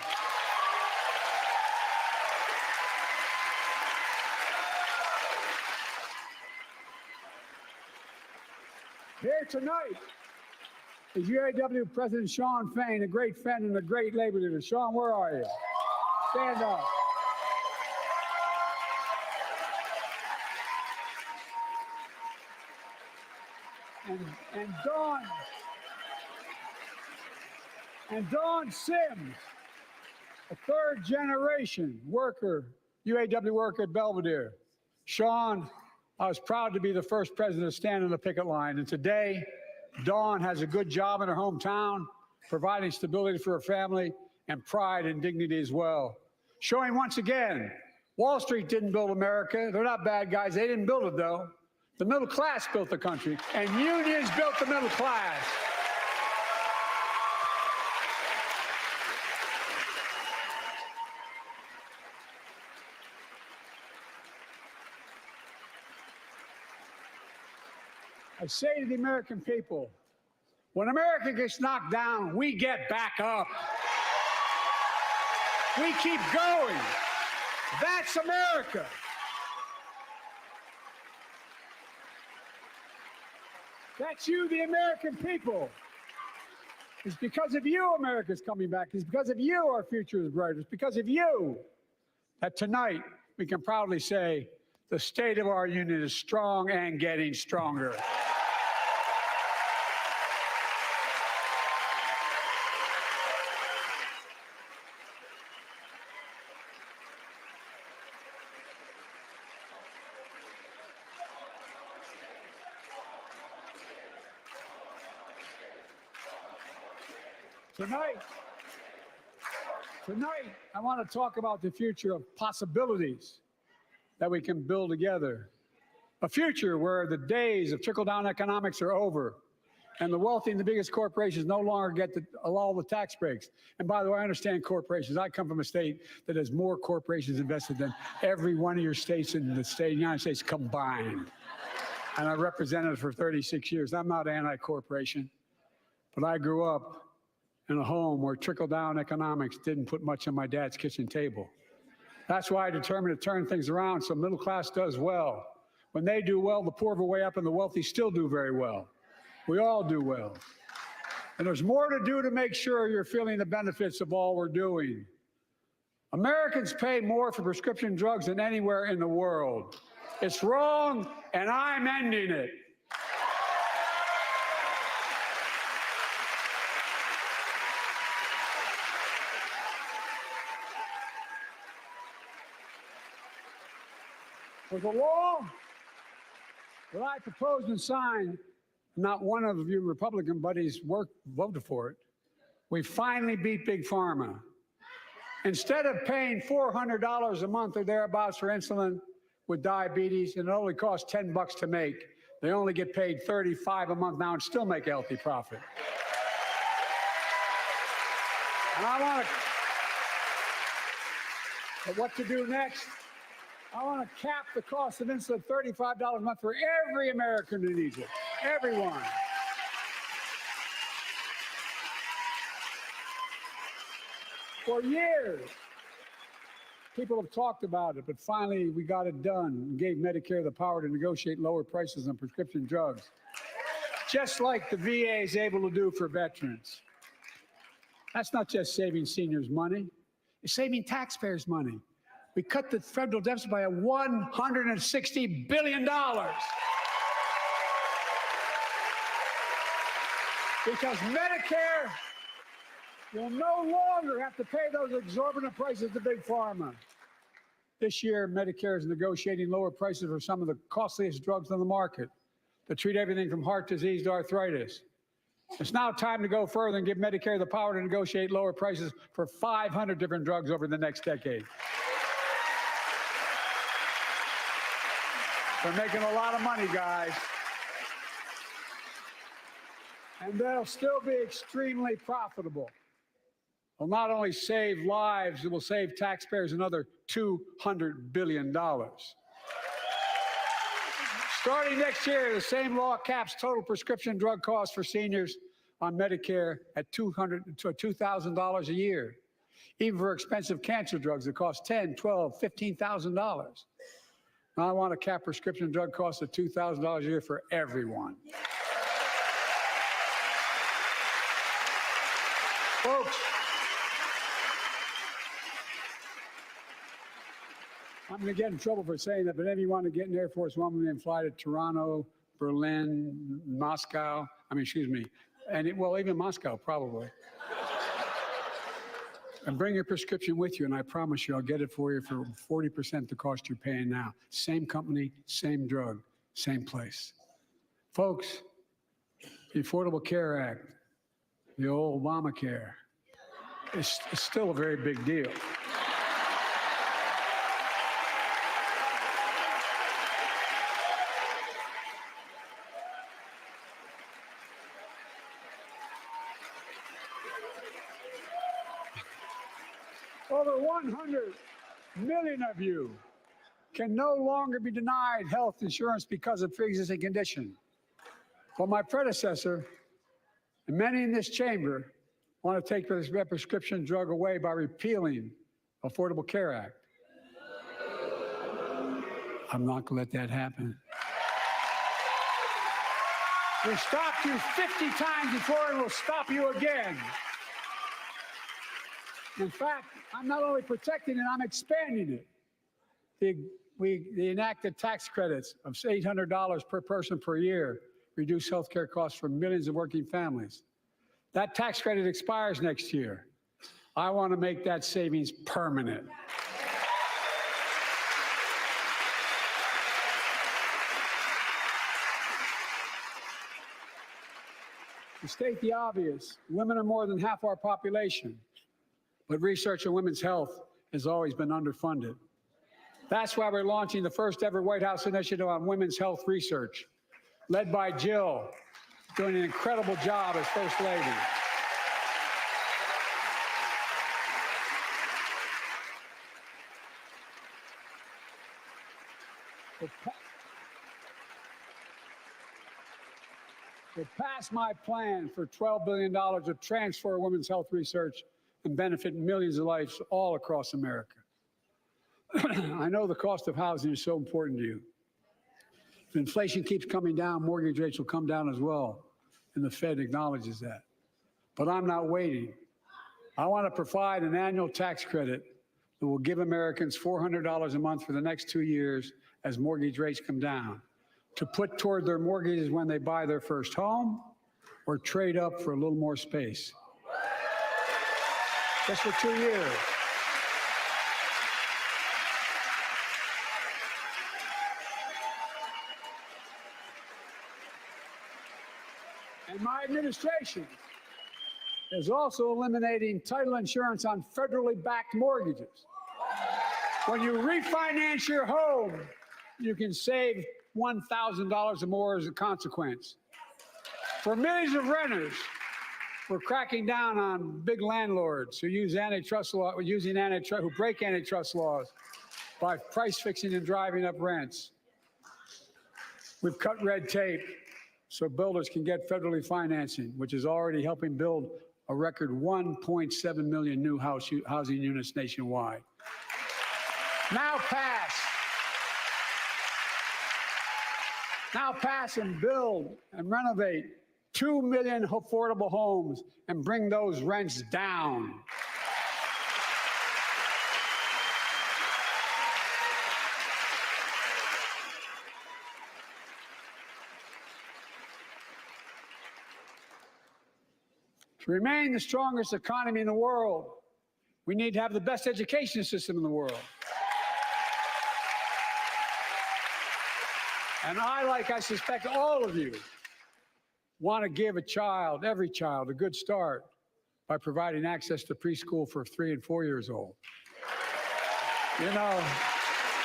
Here tonight is UAW President Shawn Fain, a great friend and a great labor leader. Shawn, where are you? Stand up. And Dawn Sims, a third-generation worker, UAW worker at Belvedere. Shawn, I was proud to be the first president to stand on the picket line, and today, Dawn has a good job in her hometown, providing stability for her family and pride and dignity as well. Showing once again, Wall Street didn't build America. They're not bad guys. They didn't build it, though. The middle class built the country, and unions built the middle class. I say to the American people, when America gets knocked down, we get back up. We keep going. That's America. That's you, the American people. It's because of you America's coming back. It's because of you our future is bright. It's because of you that tonight we can proudly say the state of our union is strong and getting stronger. Tonight, I want to talk about the future of possibilities that we can build together. A future where the days of trickle-down economics are over, And the wealthy and the biggest corporations no longer get all the tax breaks. And by the way, I understand corporations. I come from a state that has more corporations invested than every one of your states in the United States combined. And I represented it for 36 years. I'm not anti-corporation, but I grew up in a home where trickle-down economics didn't put much on my dad's kitchen table. That's why I determined to turn things around so middle class does well. When they do well, the poor go way up and the wealthy still do very well. We all do well. And there's more to do to make sure you're feeling the benefits of all we're doing. Americans pay more for prescription drugs than anywhere in the world. It's wrong, and I'm ending it. With the law that I proposed and signed, not one of you Republican buddies voted for it. We finally beat Big Pharma. Instead of paying $400 a month or thereabouts for insulin with diabetes, and it only costs $10 to make, they only get paid $35 a month now and still make a healthy profit. And I want to, but what to do next? I want to cap the cost of insulin at $35 a month for every American who needs it. Everyone. For years, people have talked about it, but finally we got it done and gave Medicare the power to negotiate lower prices on prescription drugs, just like the VA is able to do for veterans. That's not just saving seniors money, it's saving taxpayers money. We cut the federal deficit by $160 billion. Because Medicare will no longer have to pay those exorbitant prices to Big Pharma. This year, Medicare is negotiating lower prices for some of the costliest drugs on the market that treat everything from heart disease to arthritis. It's now time to go further and give Medicare the power to negotiate lower prices for 500 different drugs over the next decade. They're making a lot of money, guys. And they'll still be extremely profitable. They'll not only save lives, it will save taxpayers another $200 billion. Starting next year, the same law caps total prescription drug costs for seniors on Medicare at $2,000 a year, even for expensive cancer drugs that cost $10,000, $12,000, $15,000. Now I want to cap prescription drug costs at $2,000 a year for everyone. Folks, I'm going to get in trouble for saying that, but if you want to get an Air Force One and fly to Toronto, Berlin, Moscow, well, even Moscow, probably. And bring your prescription with you, and I promise you I'll get it for you for 40% the cost you're paying now. Same company, same drug, same place. Folks, the Affordable Care Act, the old Obamacare, is still a very big deal. Over 100 million of you can no longer be denied health insurance because of pre-existing condition. Well, my predecessor and many in this chamber want to take this prescription drug away by repealing Affordable Care Act. I'm not going to let that happen. We stopped you 50 times before, and we'll stop you again. In fact, I'm not only protecting it, I'm expanding it. We enacted tax credits of $800 per person per year, reduce health care costs for millions of working families. That tax credit expires next year. I want to make that savings permanent. To state the obvious, women are more than half our population. But research on women's health has always been underfunded. That's why we're launching the first ever White House initiative on women's health research, led by Jill, doing an incredible job as First Lady. Will pass my plan for $12 billion to transfer women's health research and benefit millions of lives all across America. I know the cost of housing is so important to you. If inflation keeps coming down, mortgage rates will come down as well, and the Fed acknowledges that. But I'm not waiting. I want to provide an annual tax credit that will give Americans $400 a month for the next 2 years as mortgage rates come down, to put toward their mortgages when they buy their first home or trade up for a little more space. Just for 2 years. And my administration is also eliminating title insurance on federally backed mortgages. When you refinance your home, you can save $1,000 or more as a consequence. For millions of renters, we're cracking down on big landlords who use antitrust law, who break antitrust laws by price fixing and driving up rents. We've cut red tape so builders can get federally financing, which is already helping build a record 1.7 million new housing units nationwide. Now pass and build and renovate 2 million affordable homes and bring those rents down. To remain the strongest economy in the world, we need to have the best education system in the world. And I, like I suspect all of you, want to give every child, a good start by providing access to preschool for 3 and 4 years old. You know,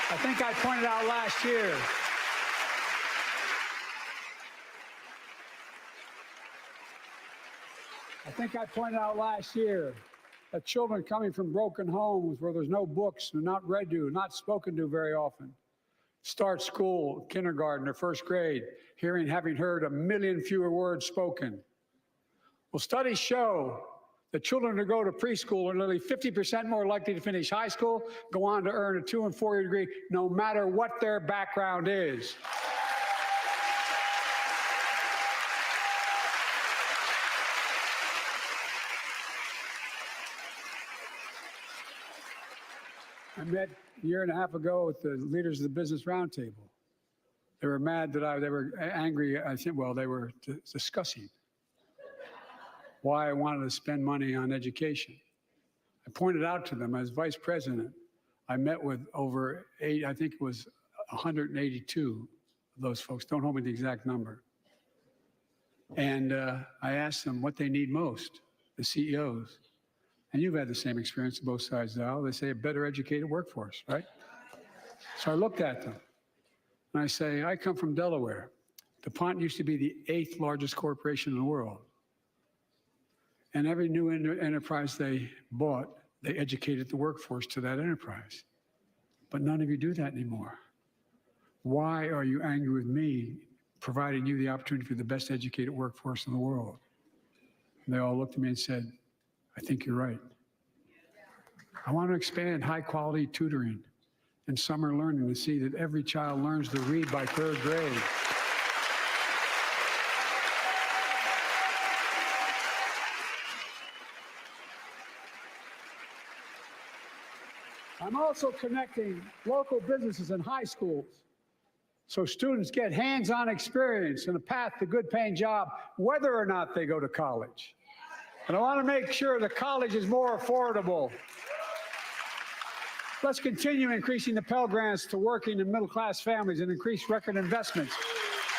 I think I pointed out last year, that children coming from broken homes where there's no books, they're not read to, not spoken to very often, start school, kindergarten, or first grade, having heard 1 million fewer words spoken. Well, studies show that children who go to preschool are nearly 50% more likely to finish high school, go on to earn a 2- and 4-year degree, no matter what their background is. I met a year and a half ago with the leaders of the Business Roundtable. They were mad that they were angry. I think, well, they were discussing why I wanted to spend money on education. I pointed out to them as vice president, I met with over 182 of those folks. Don't hold me to the exact number. And I asked them what they need most, the CEOs. And you've had the same experience on both sides of the aisle. They say a better educated workforce, right? So I looked at them and I say, I come from Delaware. DuPont used to be the 8th largest corporation in the world. And every new enterprise they bought, they educated the workforce to that enterprise. But none of you do that anymore. Why are you angry with me providing you the opportunity for the best educated workforce in the world? And they all looked at me and said, I think you're right. I want to expand high-quality tutoring and summer learning to see that every child learns to read by 3rd grade. I'm also connecting local businesses and high schools so students get hands-on experience and a path to good-paying job, whether or not they go to college. And I want to make sure the college is more affordable. Let's continue increasing the Pell Grants to working and middle-class families and increase record investments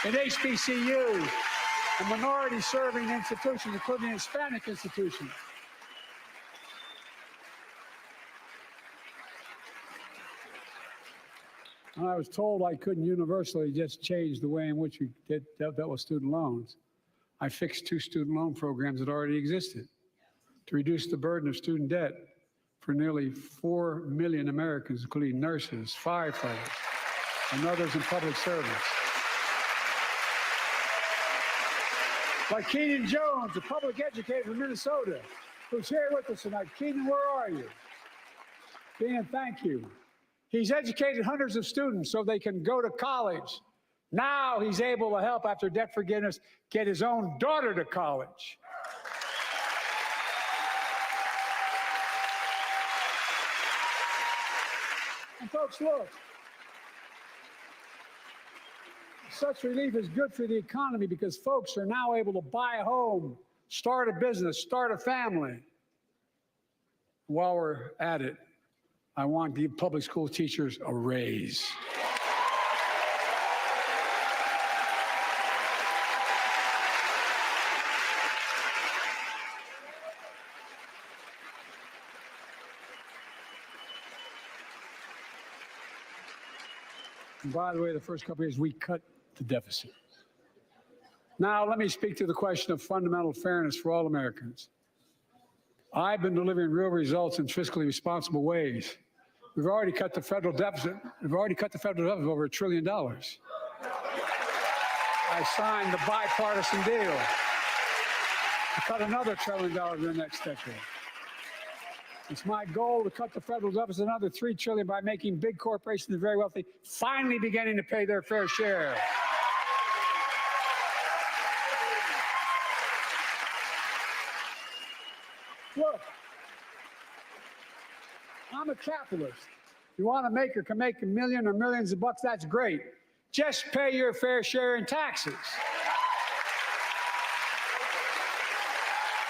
in HBCUs and minority-serving institutions, including Hispanic institutions. And I was told I couldn't universally just change the way in which we dealt with student loans. I fixed 2 student loan programs that already existed to reduce the burden of student debt for nearly 4 million Americans, including nurses, firefighters, and others in public service. Like Keenan Jones, a public educator from Minnesota, who's here with us tonight. Keenan, where are you? Keenan, thank you. He's educated hundreds of students so they can go to college. Now he's able to help, after debt forgiveness, get his own daughter to college. And folks, look, such relief is good for the economy because folks are now able to buy a home, start a business, start a family. While we're at it, I want to give public school teachers a raise. And by the way, the first couple of years, we cut the deficit. Now, let me speak to the question of fundamental fairness for all Americans. I've been delivering real results in fiscally responsible ways. We've already cut the federal deficit. We've already cut the federal deficit over $1 trillion. I signed the bipartisan deal to cut another $1 trillion in the next decade. It's my goal to cut the federal deficit another $3 trillion by making big corporations and very wealthy finally beginning to pay their fair share. Look, I'm a capitalist. If you want to make or can make $1 million or millions of bucks, that's great. Just pay your fair share in taxes.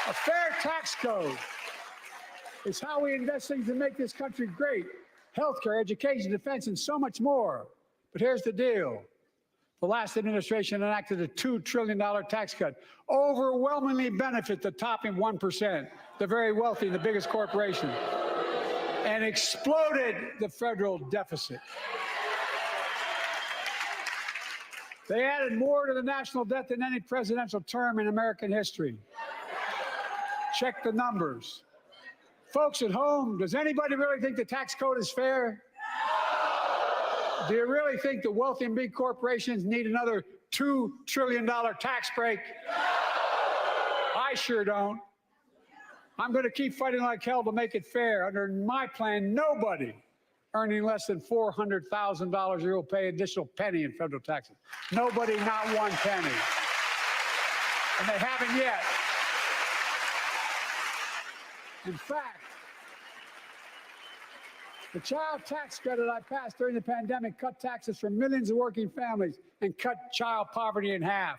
A fair tax code is how we invest things to make this country great. Healthcare, education, defense, and so much more. But here's the deal. The last administration enacted a $2 trillion tax cut, overwhelmingly benefit the top 1%, the very wealthy and the biggest corporations, and exploded the federal deficit. They added more to the national debt than any presidential term in American history. Check the numbers. Folks at home, does anybody really think the tax code is fair? Do you really think the wealthy and big corporations need another $2 trillion tax break? I sure don't. I'm going to keep fighting like hell to make it fair. Under my plan, nobody earning less than $400,000 a year will pay an additional penny in federal taxes. Nobody, not one penny. And they haven't yet. In fact, the child tax credit I passed during the pandemic cut taxes for millions of working families and cut child poverty in half.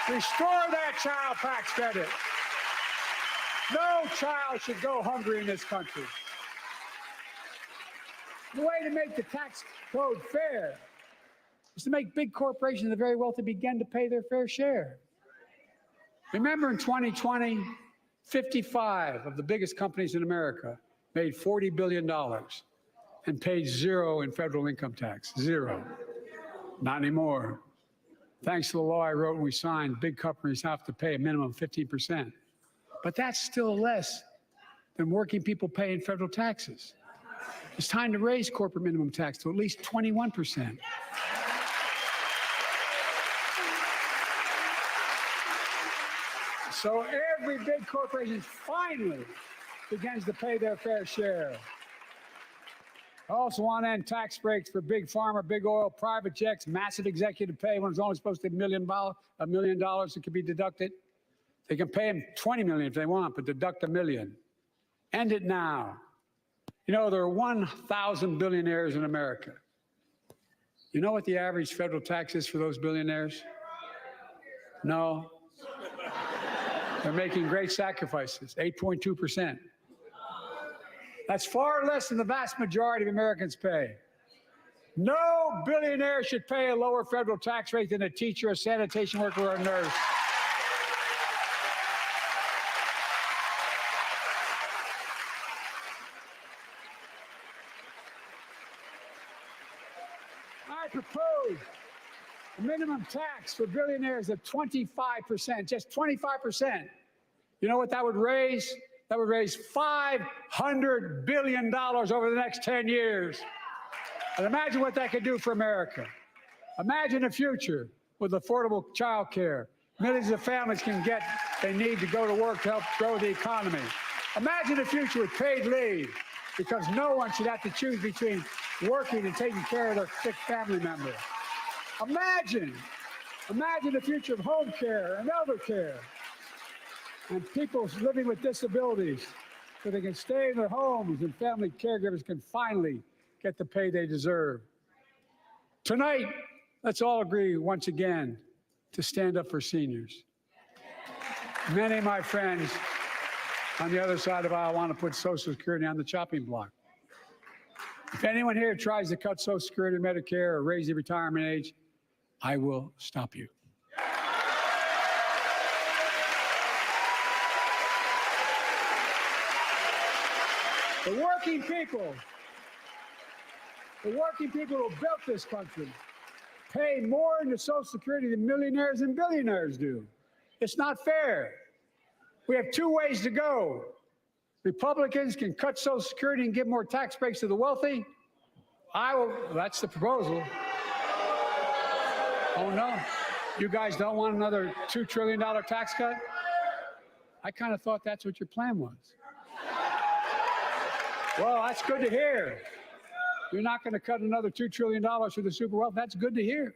Restore that child tax credit. No child should go hungry in this country. The way to make the tax code fair is to make big corporations and the very wealthy begin to pay their fair share. Remember, in 2020, 55 of the biggest companies in America made $40 billion and paid zero in federal income tax. Zero. Not anymore. Thanks to the law I wrote and we signed, big companies have to pay a minimum of 15%. But that's still less than working people pay in federal taxes. It's time to raise corporate minimum tax to at least 21%. So every big corporation finally begins to pay their fair share. I also want to end tax breaks for big pharma, big oil, private jets, massive executive pay when it's only supposed to be $1 million that can be deducted. They can pay them $20 million if they want, but deduct $1 million. End it now. You know, there are 1,000 billionaires in America. You know what the average federal tax is for those billionaires? No. They're making great sacrifices, 8.2%. That's far less than the vast majority of Americans pay. No billionaire should pay a lower federal tax rate than a teacher, a sanitation worker, or a nurse. I propose The minimum tax for billionaires at 25%, just 25%. You know what that would raise? That would raise $500 billion over the next 10 years. And imagine what that could do for America. Imagine a future with affordable child care. Millions of families can get they need to go to work to help grow the economy. Imagine a future with paid leave, because no one should have to choose between working and taking care of their sick family member. Imagine the future of home care and elder care, and people living with disabilities, so they can stay in their homes and family caregivers can finally get the pay they deserve. Tonight, let's all agree once again to stand up for seniors. Many of my friends on the other side of the aisle want to put Social Security on the chopping block. If anyone here tries to cut Social Security, Medicare, or raise the retirement age, I will stop you. The working people who built this country pay more into Social Security than millionaires and billionaires do. It's not fair. We have two ways to go. Republicans can cut Social Security and give more tax breaks to the wealthy. That's the proposal. Oh no, you guys don't want another $2 trillion tax cut? I kind of thought that's what your plan was. Well, that's good to hear. You're not going to cut another $2 trillion for the super wealth. That's good to hear.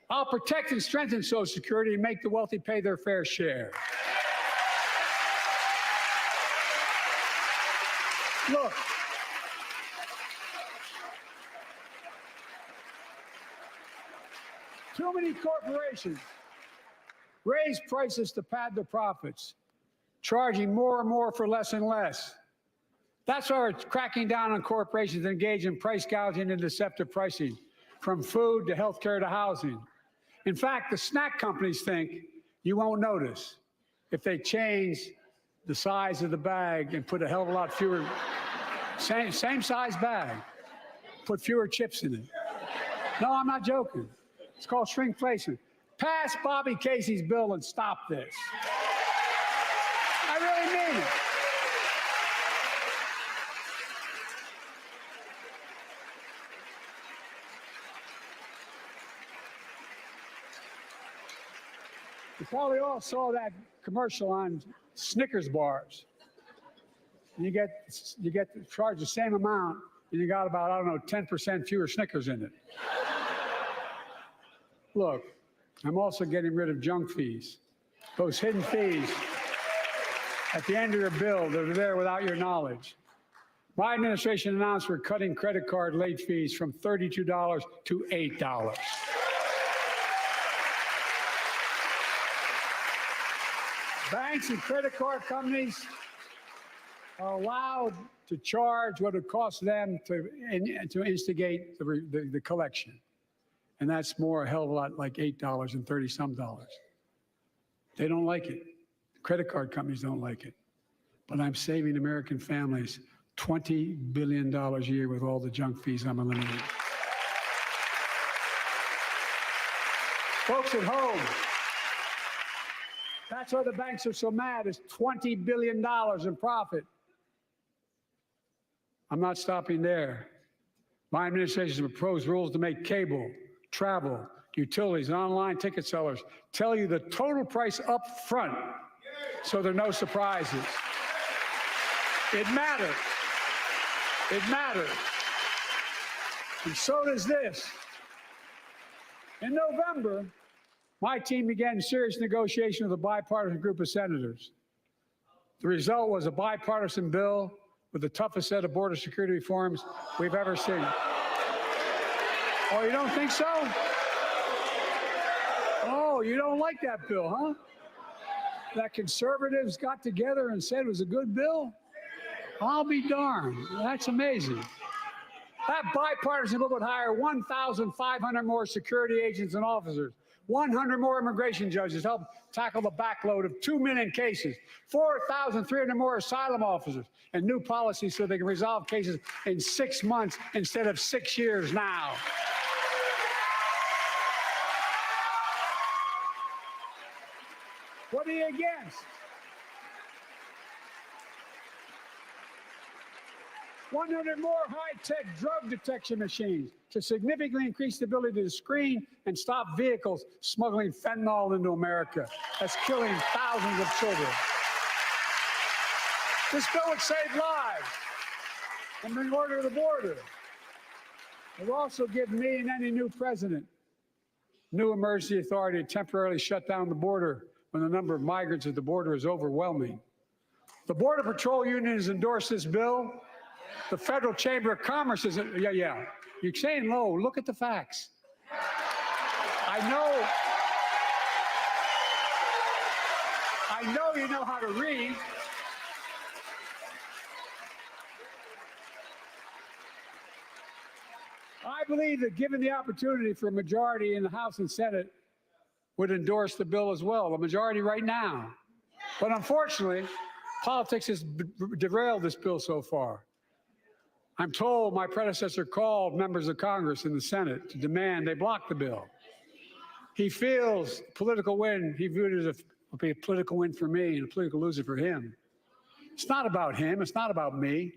I'll protect and strengthen Social Security and make the wealthy pay their fair share. Look, too many corporations raise prices to pad their profits, charging more and more for less and less. That's why we're cracking down on corporations engaged in price gouging and deceptive pricing, from food to healthcare to housing. In fact, the snack companies think you won't notice if they change the size of the bag and put a hell of a lot fewer, same size bag, put fewer chips in it. No, I'm not joking. It's called shrinkflation. Pass Bobby Casey's bill and stop this. I really mean it. You probably all saw that commercial on Snickers bars. You get charged the same amount, and you got about, I don't know, 10% fewer Snickers in it. Look, I'm also getting rid of junk fees. Those hidden fees at the end of your bill that are there without your knowledge. My administration announced we're cutting credit card late fees from $32 to $8. Banks and credit card companies are allowed to charge what it costs them to instigate the collection. And that's more, a hell of a lot, like $8 and 30-some dollars. They don't like it. Credit card companies don't like it. But I'm saving American families $20 billion a year with all the junk fees I'm eliminating. Folks at home, that's why the banks are so mad, is $20 billion in profit. I'm not stopping there. My administration has proposed rules to make cable, travel, utilities, and online ticket sellers tell you the total price up front, so there are no surprises. It matters. It matters. And so does this. In November, my team began serious negotiation with a bipartisan group of senators. The result was a bipartisan bill with the toughest set of border security reforms we've ever seen. Oh, you don't think so? Oh, you don't like that bill, huh? That conservatives got together and said it was a good bill? I'll be darned. That's amazing. That bipartisan bill would hire 1,500 more security agents and officers, 100 more immigration judges to help tackle the backload of 2 million cases, 4,300 more asylum officers, and new policies so they can resolve cases in 6 months instead of 6 years now. What are you against? 100 more high-tech drug detection machines to significantly increase the ability to screen and stop vehicles smuggling fentanyl into America. That's killing thousands of children. This bill would save lives and bring order to the border. It will also give me and any new president new emergency authority to temporarily shut down the border when the number of migrants at the border is overwhelming. The Border Patrol Union has endorsed this bill. The Federal Chamber of Commerce is, yeah. You're saying low. Look at the facts. I know you know how to read. I believe that given the opportunity for a majority in the House and Senate would endorse the bill as well, a majority right now. But unfortunately, politics has derailed this bill so far. I'm told my predecessor called members of Congress in the Senate to demand they block the bill. He feels political win, he viewed it as a political win for me and a political loser for him. It's not about him, it's not about me.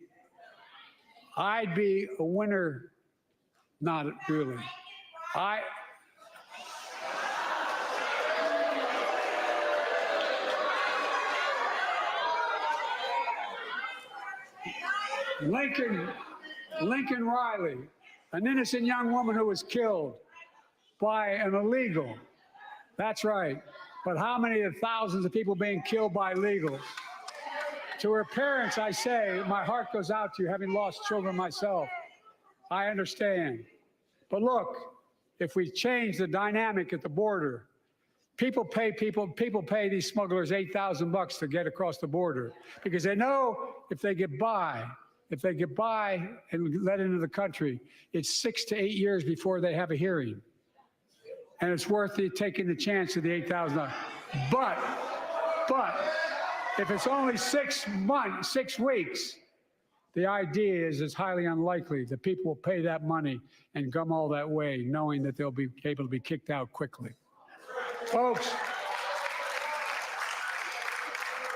I'd be a winner, not really. Lincoln Riley, an innocent young woman who was killed by an illegal. That's right. But how many of thousands of people being killed by illegals? To her parents, I say, my heart goes out to you, having lost children myself. I understand. But look, if we change the dynamic at the border, people pay these smugglers $8,000 to get across the border because they know if they get by and let into the country, it's 6 to 8 years before they have a hearing. And it's worth it taking the chance of the $8,000. But if it's only 6 weeks, the idea is it's highly unlikely that people will pay that money and come all that way, knowing that they'll be able to be kicked out quickly. Folks,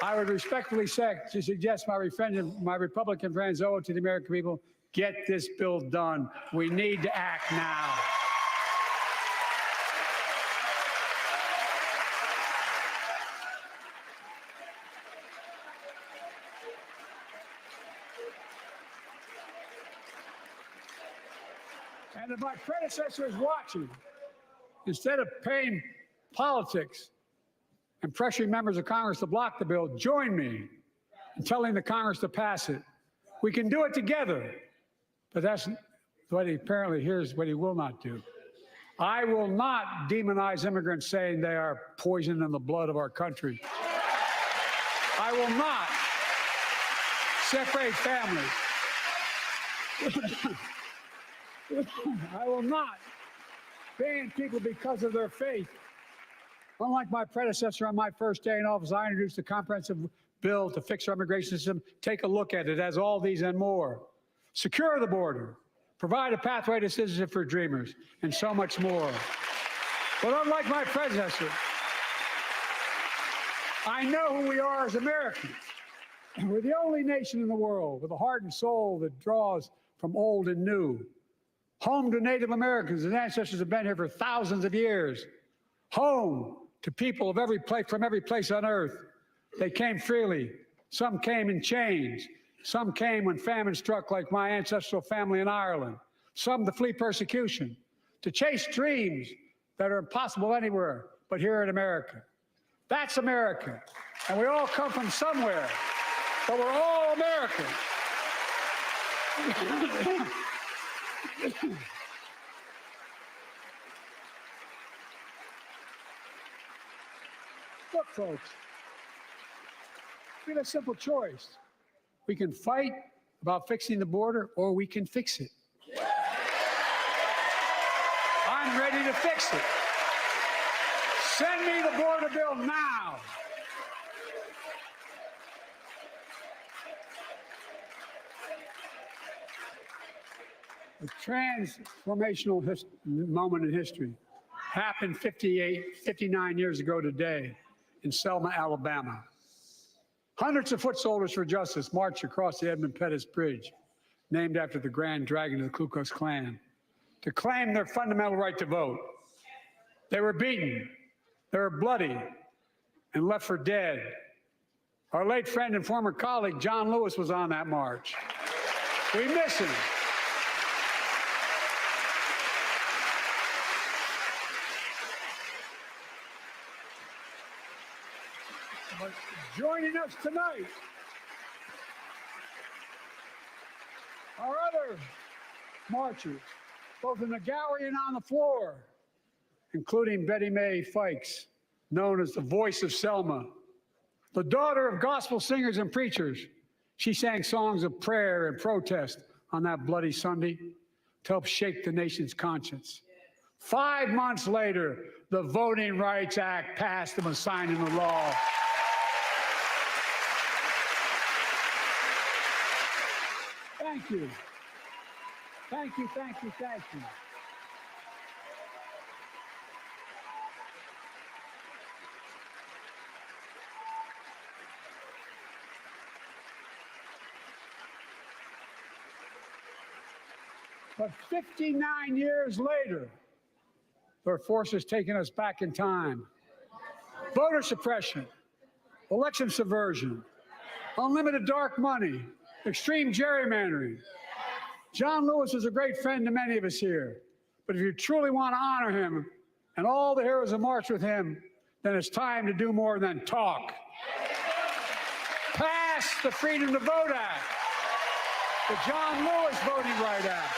I would respectfully suggest my Republican friends owe it to the American people, get this bill done. We need to act now. And if my predecessor is watching, instead of paying politics and pressuring members of Congress to block the bill, join me in telling the Congress to pass it. We can do it together, but that's what here's what he will not do. I will not demonize immigrants saying they are poison in the blood of our country. I will not separate families. I will not ban people because of their faith. Unlike my predecessor on my first day in office, I introduced a comprehensive bill to fix our immigration system. Take a look at it. It has all these and more. Secure the border. Provide a pathway to citizenship for dreamers, and so much more. But unlike my predecessor, I know who we are as Americans. We're the only nation in the world with a heart and soul that draws from old and new. Home to Native Americans, whose ancestors have been here for thousands of years. Home to people of from every place on earth. They came freely. Some came in chains. Some came when famine struck, like my ancestral family in Ireland. Some to flee persecution, to chase dreams that are impossible anywhere but here in America. That's America. And we all come from somewhere, but we're all Americans. Look, folks, we have a simple choice. We can fight about fixing the border, or we can fix it. I'm ready to fix it. Send me the border bill now. A transformational moment in history happened 59 years ago today. in Selma, Alabama. Hundreds of foot soldiers for justice marched across the Edmund Pettus Bridge, named after the Grand Dragon of the Ku Klux Klan, to claim their fundamental right to vote. They were beaten, they were bloody, and left for dead. Our late friend and former colleague, John Lewis, was on that march. We miss him. But joining us tonight are other marchers, both in the gallery and on the floor, including Betty Mae Fikes, known as the voice of Selma. The daughter of gospel singers and preachers, she sang songs of prayer and protest on that bloody Sunday to help shake the nation's conscience. 5 months later, the Voting Rights Act passed and was signed into law. Thank you. Thank you, thank you, thank you. But 59 years later, there are forces taking us back in time. Voter suppression, election subversion, unlimited dark money, extreme gerrymandering. John Lewis is a great friend to many of us here. But if you truly want to honor him and all the heroes that marched with him, then it's time to do more than talk. Pass the Freedom to Vote Act, the John Lewis Voting Rights Act.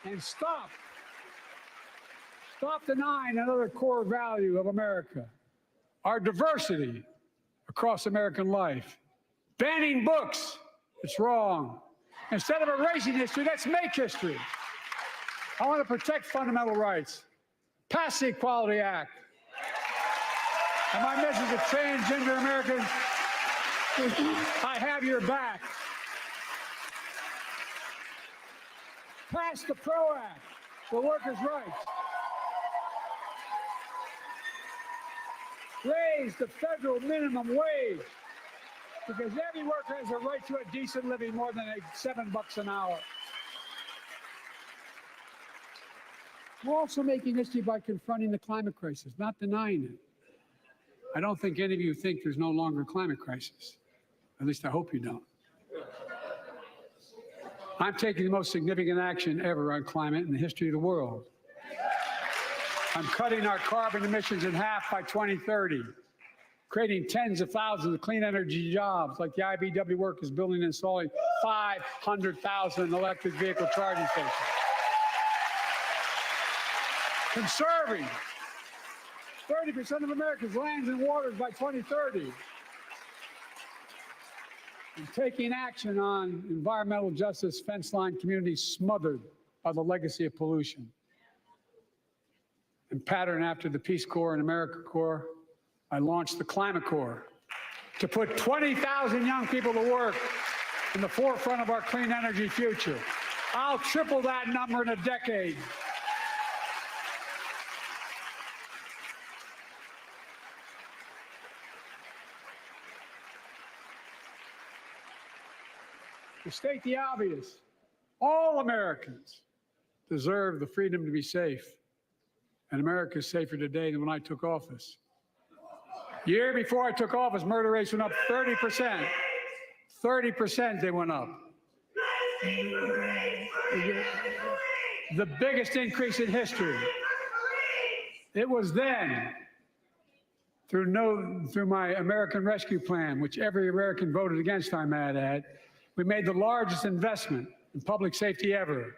And stop denying another core value of America, our diversity across American life. Banning books, it's wrong. Instead of erasing history, let's make history. I want to protect fundamental rights. Pass the Equality Act. And my message to transgender Americans, I have your back. Pass the PRO Act for workers' rights. Raise the federal minimum wage, because every worker has a right to a decent living more than $7 an hour. We're also making history by confronting the climate crisis, not denying it. I don't think any of you think there's no longer a climate crisis. At least I hope you don't. I'm taking the most significant action ever on climate in the history of the world. I'm cutting our carbon emissions in half by 2030, creating tens of thousands of clean energy jobs, like the IBEW work is building and installing 500,000 electric vehicle charging stations. Conserving 30% of America's lands and waters by 2030. And taking action on environmental justice fence line communities smothered by the legacy of pollution. And pattern after the Peace Corps and AmeriCorps, I launched the Climate Corps to put 20,000 young people to work in the forefront of our clean energy future. I'll triple that number in a decade. To state the obvious, all Americans deserve the freedom to be safe. And America is safer today than when I took office. Year before I took office, murder rates went up 30%. 30% they went up. The biggest increase in history. It was then, through my American Rescue Plan, which every American voted against, I might add, we made the largest investment in public safety ever.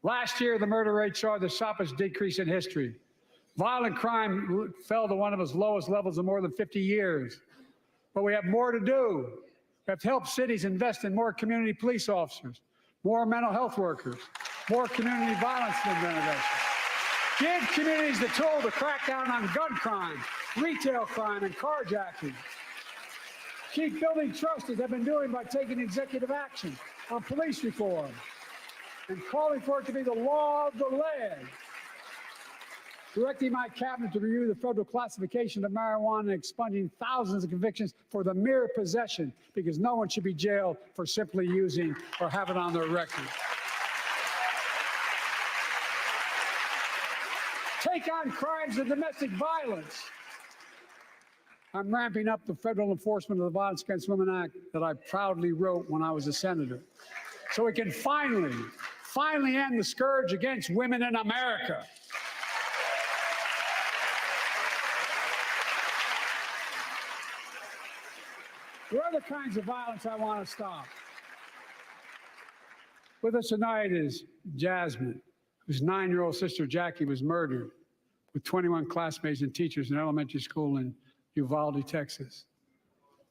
Last year, the murder rate saw the sharpest decrease in history. Violent crime fell to one of its lowest levels in more than 50 years. But we have more to do. We have to help cities invest in more community police officers, more mental health workers, more community violence intervention. Give communities the tool to crack down on gun crime, retail crime, and carjacking. Keep building trust, as I've been doing by taking executive action on police reform and calling for it to be the law of the land. Directing my cabinet to review the federal classification of marijuana and expunging thousands of convictions for the mere possession, because no one should be jailed for simply using or have it on their record. Take on crimes of domestic violence. I'm ramping up the federal enforcement of the Violence Against Women Act that I proudly wrote when I was a senator, so we can finally end the scourge against women in America. There are other kinds of violence I want to stop. With us tonight is Jasmine, whose 9-year-old sister Jackie was murdered with 21 classmates and teachers in elementary school in Uvalde, Texas.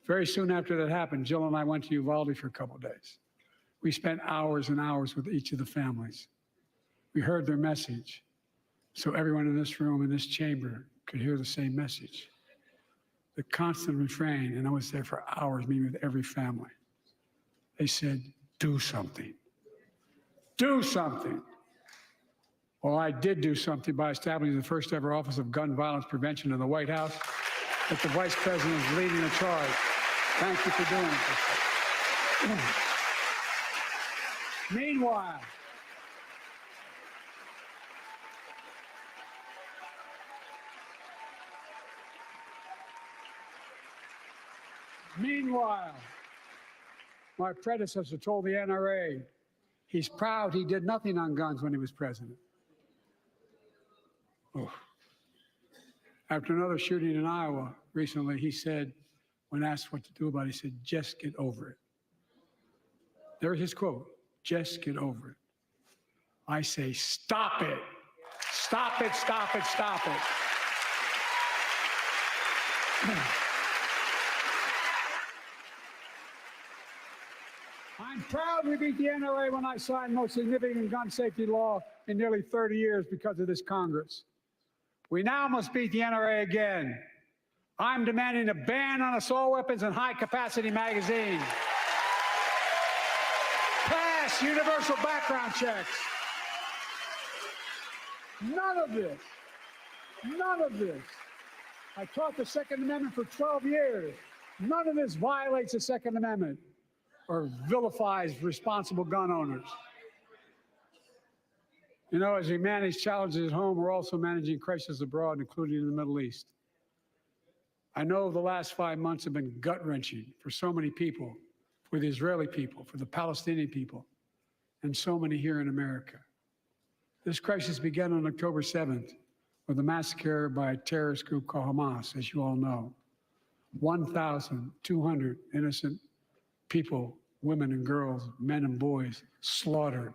Very soon after that happened, Jill and I went to Uvalde for a couple of days. We spent hours and hours with each of the families. We heard their message, so everyone in this room, in this chamber, could hear the same message. The constant refrain, and I was there for hours meeting with every family. They said, do something. Do something. Well, I did do something by establishing the first ever Office of Gun Violence Prevention in the White House, that the Vice President is leading the charge. Thank you for doing it. Meanwhile, my predecessor told the NRA he's proud he did nothing on guns when he was president. Oh. After another shooting in Iowa recently, he said, when asked what to do about it, he said, just get over it. There's his quote, just get over it. I say, stop it. Stop it, stop it, stop it. I'm proud we beat the NRA when I signed the most significant gun safety law in nearly 30 years because of this Congress. We now must beat the NRA again. I'm demanding a ban on assault weapons and high-capacity magazines. Pass universal background checks. None of this. I taught the Second Amendment for 12 years. None of this violates the Second Amendment or vilifies responsible gun owners. You know, as we manage challenges at home, we're also managing crises abroad, including in the Middle East. I know the last 5 months have been gut-wrenching for so many people, for the Israeli people, for the Palestinian people, and so many here in America. This crisis began on October 7th with a massacre by a terrorist group called Hamas, as you all know. 1,200 innocent people, women and girls, men and boys, slaughtered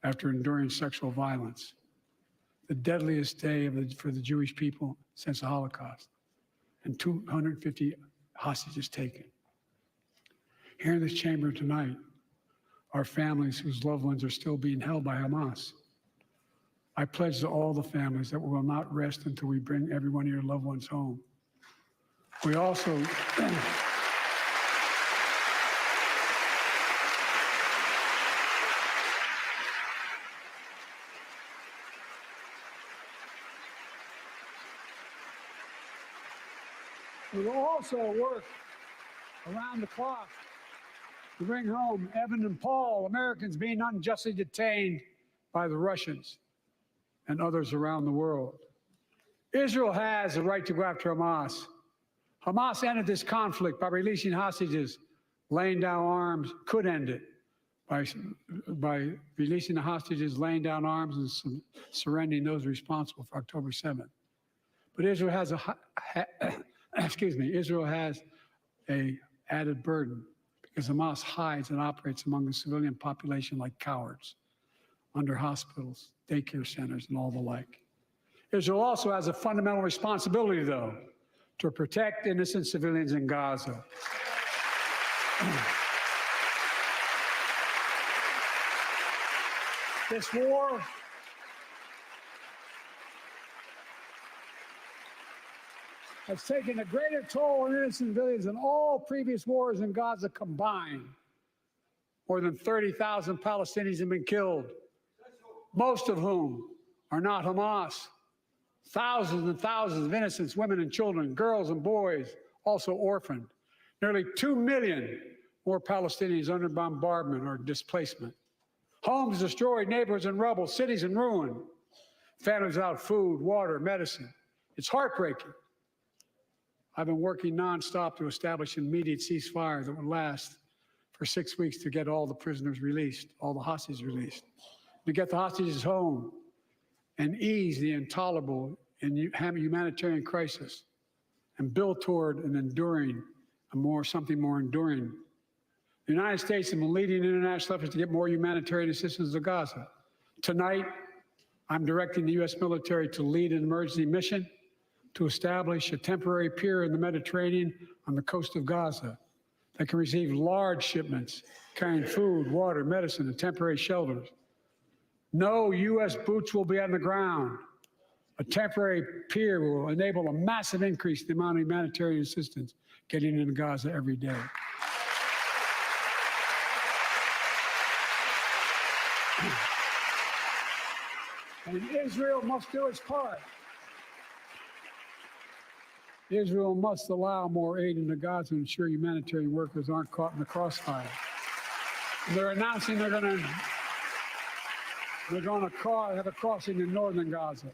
after enduring sexual violence. The deadliest day for the Jewish people since the Holocaust, and 250 hostages taken. Here in this chamber tonight are families whose loved ones are still being held by Hamas. I pledge to all the families that we will not rest until we bring every one of your loved ones home. We also we will also work around the clock to bring home Evan and Paul, Americans being unjustly detained by the Russians and others around the world. Israel has the right to go after Hamas. Hamas ended this conflict by releasing hostages, laying down arms, could end it by releasing the hostages, laying down arms, and surrendering those responsible for October 7th. But Israel has Israel has a added burden because Hamas hides and operates among the civilian population like cowards, under hospitals, daycare centers, and all the like. Israel also has a fundamental responsibility, though, to protect innocent civilians in Gaza. This war has taken a greater toll on innocent civilians than all previous wars in Gaza combined. more than 30,000 Palestinians have been killed, most of whom are not Hamas. Thousands and thousands of innocent women and children, girls and boys, also orphaned. Nearly 2 million more Palestinians under bombardment or displacement. Homes destroyed, neighborhoods in rubble, cities in ruin, families without food, water, medicine. It's heartbreaking. I've been working nonstop to establish an immediate ceasefire that would last for 6 weeks to get all the prisoners released, all the hostages released, to get the hostages home and ease the intolerable and humanitarian crisis and build toward an enduring, something more enduring. The United States has been leading international efforts to get more humanitarian assistance to Gaza. Tonight, I'm directing the U.S. military to lead an emergency mission to establish a temporary pier in the Mediterranean on the coast of Gaza that can receive large shipments carrying food, water, medicine, and temporary shelters. No U.S. boots will be on the ground. A temporary pier will enable a massive increase in the amount of humanitarian assistance getting into Gaza every day. And Israel must do its part. Israel must allow more aid into Gaza to ensure humanitarian workers aren't caught in the crossfire. And they're announcing they're going to have a crossing in northern Gaza.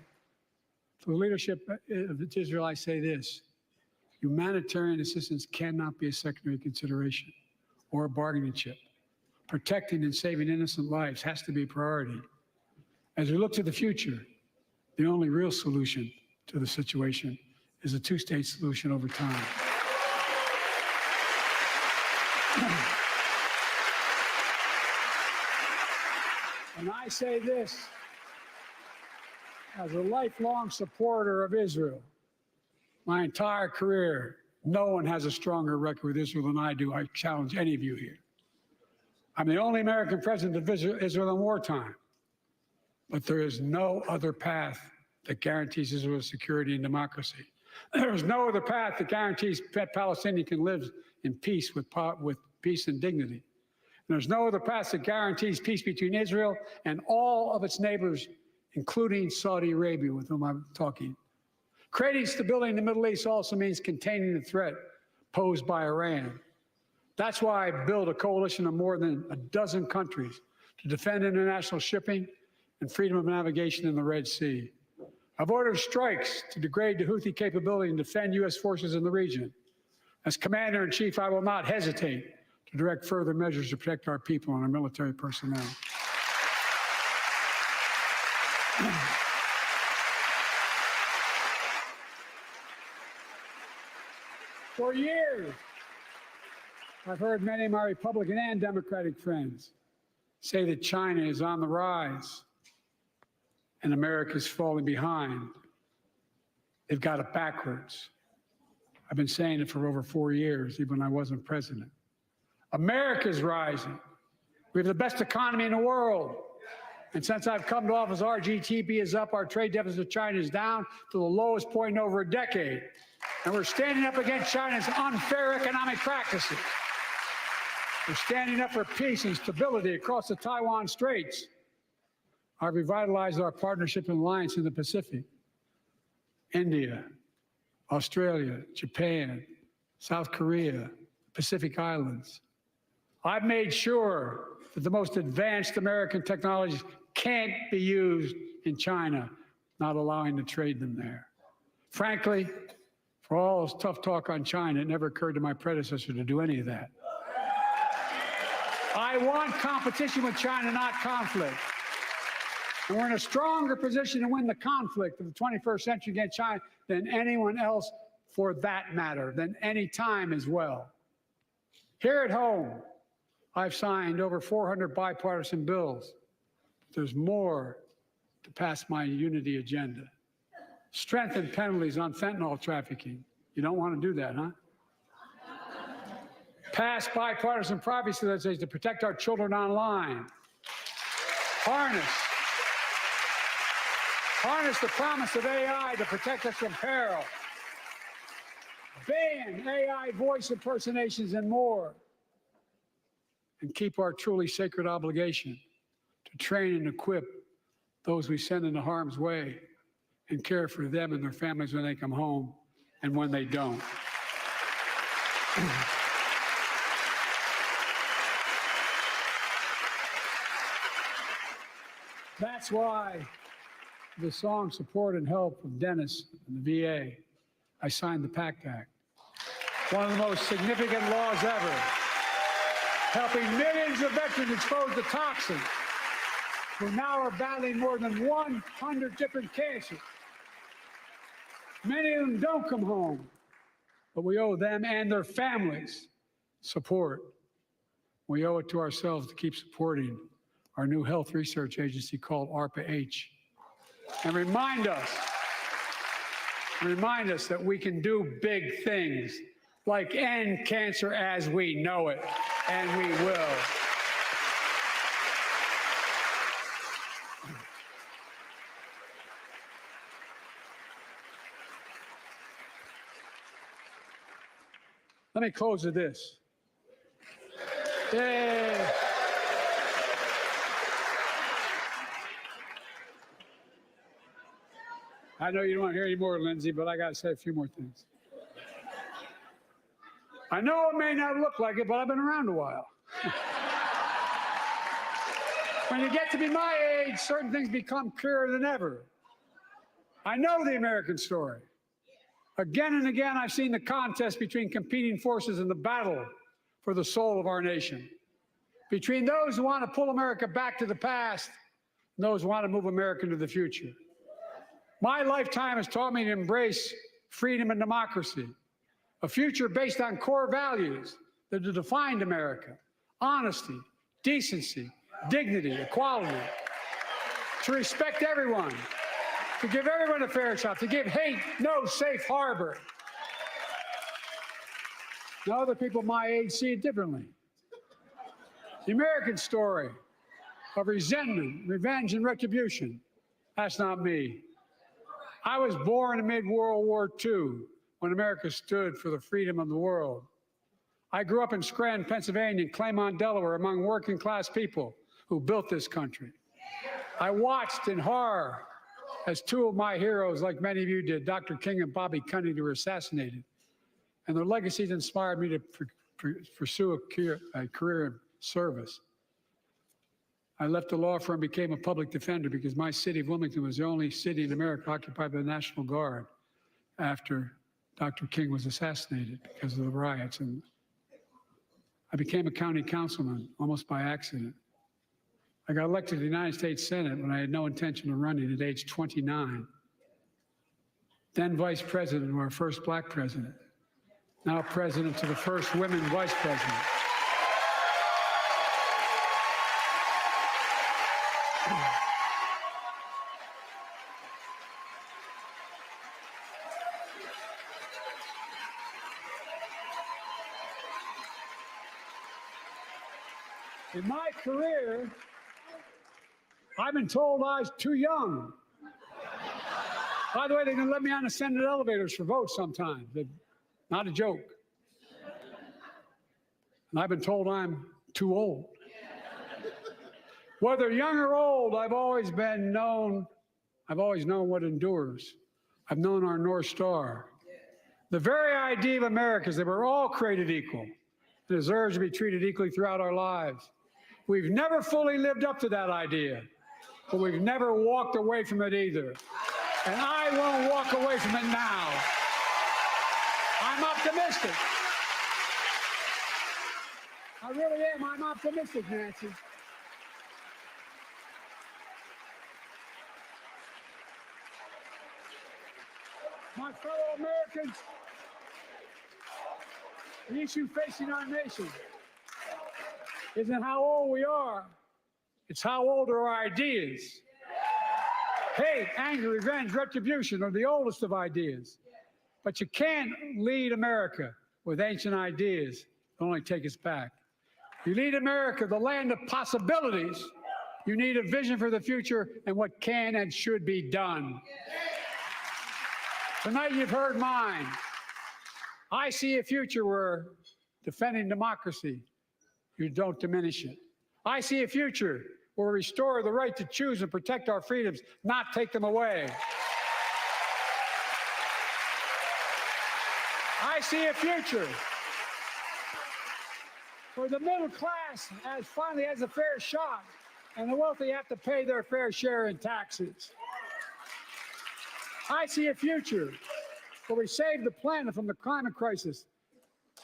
For the leadership of Israel, I say this: humanitarian assistance cannot be a secondary consideration or a bargaining chip. Protecting and saving innocent lives has to be a priority. As we look to the future, the only real solution to the situation is a two-state solution over time. And I say this as a lifelong supporter of Israel. My entire career, no one has a stronger record with Israel than I do. I challenge any of you here. I'm the only American president to visit Israel in wartime. But there is no other path that guarantees Israel's security and democracy. There is no other path that guarantees that Palestinians can live in peace with peace and dignity. And there's no other path that guarantees peace between Israel and all of its neighbors, including Saudi Arabia, with whom I'm talking. Creating stability in the Middle East also means containing the threat posed by Iran. That's why I built a coalition of more than a dozen countries to defend international shipping and freedom of navigation in the Red Sea. I've ordered strikes to degrade the Houthi capability and defend U.S. forces in the region. As Commander-in-Chief, I will not hesitate to direct further measures to protect our people and our military personnel. For years, I've heard many of my Republican and Democratic friends say that China is on the rise and America's falling behind. They've got it backwards. I've been saying it for over 4 years, even when I wasn't president. America's rising. We have the best economy in the world. And since I've come to office, our GDP is up, our trade deficit with China is down to the lowest point in over a decade. And we're standing up against China's unfair economic practices. We're standing up for peace and stability across the Taiwan Straits. I've revitalized our partnership and alliance in the Pacific. India, Australia, Japan, South Korea, Pacific Islands. I've made sure that the most advanced American technologies can't be used in China, not allowing to trade them there. Frankly, for all this tough talk on China, it never occurred to my predecessor to do any of that. I want competition with China, not conflict. And we're in a stronger position to win the conflict of the 21st century against China than anyone else, for that matter, than any time as well. Here at home, I've signed over 400 bipartisan bills. There's more to pass my unity agenda. Strengthen penalties on fentanyl trafficking. You don't want to do that, huh? Pass bipartisan privacy legislation to protect our children online. Harness the promise of AI to protect us from peril. Ban AI voice impersonations and more. and keep our truly sacred obligation to train and equip those we send into harm's way and care for them and their families when they come home and when they don't. That's why the song Support and Help of Dennis and the VA, I signed the PACT Act. One of the most significant laws ever, helping millions of veterans exposed to toxins who now are battling more than 100 different cancers. Many of them don't come home, but we owe them and their families support. We owe it to ourselves to keep supporting our new health research agency called ARPA-H, and remind us that we can do big things like end cancer as we know it, and we will. Let me close with this. Yay. I know you don't want to hear any more, Lindsay, but I got to say a few more things. I know it may not look like it, but I've been around a while. When you get to be my age, certain things become clearer than ever. I know the American story. Again and again, I've seen the contest between competing forces in the battle for the soul of our nation. Between those who want to pull America back to the past and those who want to move America into the future. My lifetime has taught me to embrace freedom and democracy, a future based on core values that have defined America: honesty, decency, dignity, equality, to respect everyone, to give everyone a fair shot, to give hate no safe harbor. Now, other people my age see it differently. The American story of resentment, revenge, and retribution, that's not me. I was born amid World War II, when America stood for the freedom of the world. I grew up in Scranton, Pennsylvania, and Claymont, Delaware, among working-class people who built this country. I watched in horror as two of my heroes, like many of you did, Dr. King and Bobby Kennedy, were assassinated. And their legacies inspired me to pursue a career in service. I left the law firm and became a public defender because my city of Wilmington was the only city in America occupied by the National Guard after Dr. King was assassinated because of the riots. And I became a county councilman almost by accident. I got elected to the United States Senate when I had no intention of running at age 29. Then vice president to our first black president. Now president to the first women vice president. In my career, I've been told I was too young. By the way, they're going to let me on the Senate elevators for votes sometimes. Not a joke. And I've been told I'm too old. Whether young or old, I've always known what endures. I've known our North Star. The very idea of America is that we're all created equal and deserve to be treated equally throughout our lives. We've never fully lived up to that idea, but we've never walked away from it either. And I won't walk away from it now. I'm optimistic. I really am. I'm optimistic, Nancy. My fellow Americans, the issue facing our nation isn't how old we are, it's how old are our ideas. Hate, anger, revenge, retribution are the oldest of ideas. But you can't lead America with ancient ideas that only take us back. You lead America, the land of possibilities. You need a vision for the future and what can and should be done. Tonight you've heard mine. I see a future where defending democracy you don't diminish it. I see a future where we restore the right to choose and protect our freedoms, not take them away. I see a future where the middle class finally has a fair shot and the wealthy have to pay their fair share in taxes. I see a future where we save the planet from the climate crisis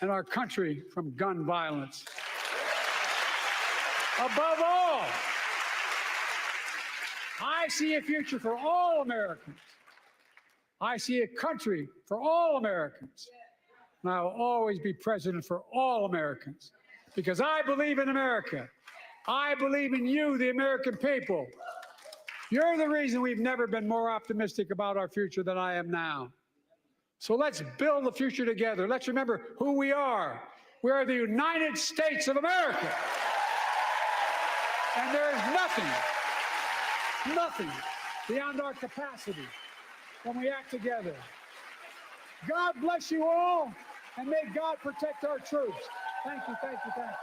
and our country from gun violence. Above all, I see a future for all Americans. I see a country for all Americans. And I will always be president for all Americans because I believe in America. I believe in you, the American people. You're the reason we've never been more optimistic about our future than I am now. So let's build the future together. Let's remember who we are. We are the United States of America. And there is nothing beyond our capacity when we act together. God bless you all, and may God protect our troops. Thank you, thank you, thank you.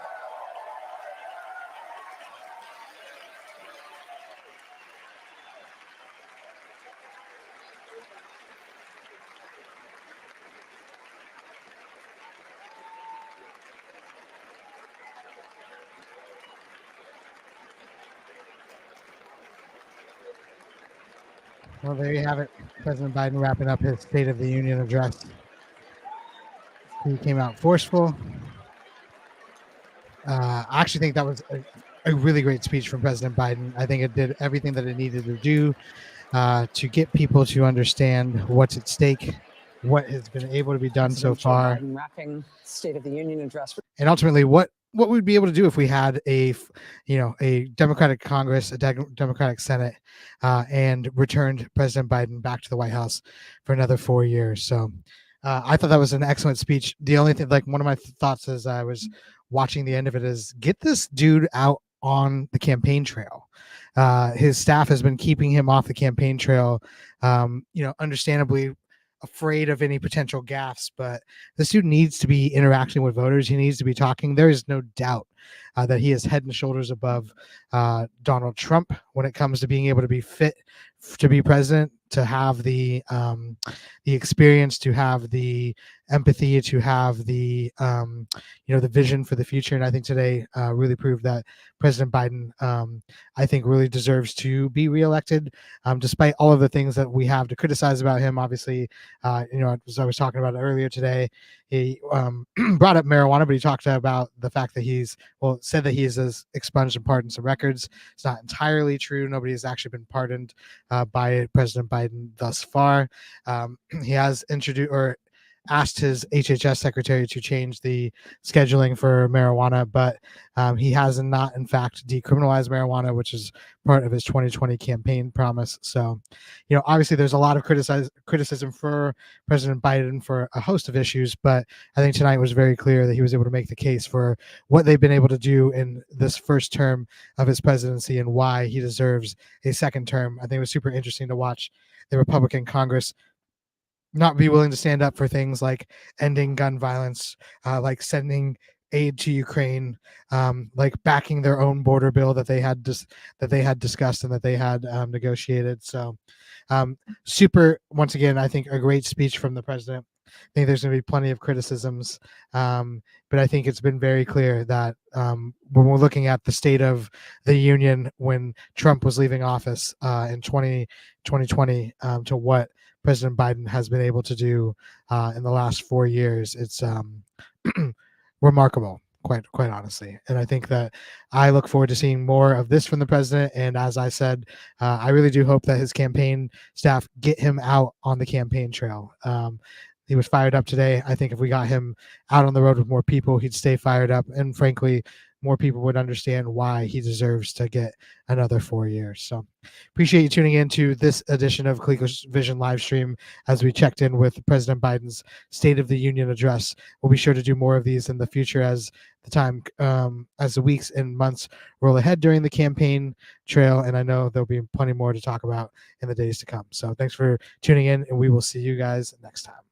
Well, there you have it. President Biden wrapping up his State of the Union address. He came out forceful. I actually think that was a really great speech from President Biden. I think it did everything that it needed to do to get people to understand what's at stake, what has been able to be done so far, Biden wrapping State of the Union address, and ultimately what we'd be able to do if we had a Democratic Congress, a Democratic Senate, and returned President Biden back to the White House for another 4 years. So I thought that was an excellent speech. The only thing, like, one of my thoughts as I was watching the end of it is get this dude out on the campaign trail. His staff has been keeping him off the campaign trail, understandably afraid of any potential gaffes, but this dude needs to be interacting with voters. He needs to be talking. There is no doubt that he is head and shoulders above Donald Trump when it comes to being able to be fit to be president, to have the experience, to have the empathy, to have the the vision for the future. And I think today really proved that President Biden, I think, really deserves to be reelected, despite all of the things that we have to criticize about him. Obviously, as I was talking about earlier today, he brought up marijuana, but he talked about the fact that said that he has expunged and pardoned some records. It's not entirely true. Nobody has actually been pardoned by President Biden thus far. He has introduced or asked his HHS secretary to change the scheduling for marijuana, but he has not, in fact, decriminalized marijuana, which is part of his 2020 campaign promise. So, obviously there's a lot of criticism for President Biden for a host of issues, but I think tonight was very clear that he was able to make the case for what they've been able to do in this first term of his presidency and why he deserves a second term. I think it was super interesting to watch the Republican Congress not be willing to stand up for things like ending gun violence, like sending aid to Ukraine, like backing their own border bill that they had discussed and that they had negotiated. So super, once again, I think a great speech from the president. I think there's going to be plenty of criticisms, but I think it's been very clear that when we're looking at the State of the Union when Trump was leaving office in 2020 to what President Biden has been able to do in the last 4 years, it's remarkable, quite honestly. And I think that I look forward to seeing more of this from the president. And as I said, I really do hope that his campaign staff get him out on the campaign trail. He was fired up today. I think if we got him out on the road with more people, he'd stay fired up. And frankly, more people would understand why he deserves to get another 4 years. So appreciate you tuning in to this edition of KalikoVision live stream as we checked in with President Biden's State of the Union address. We'll be sure to do more of these in the future as the weeks and months roll ahead during the campaign trail. And I know there'll be plenty more to talk about in the days to come. So thanks for tuning in, and we will see you guys next time.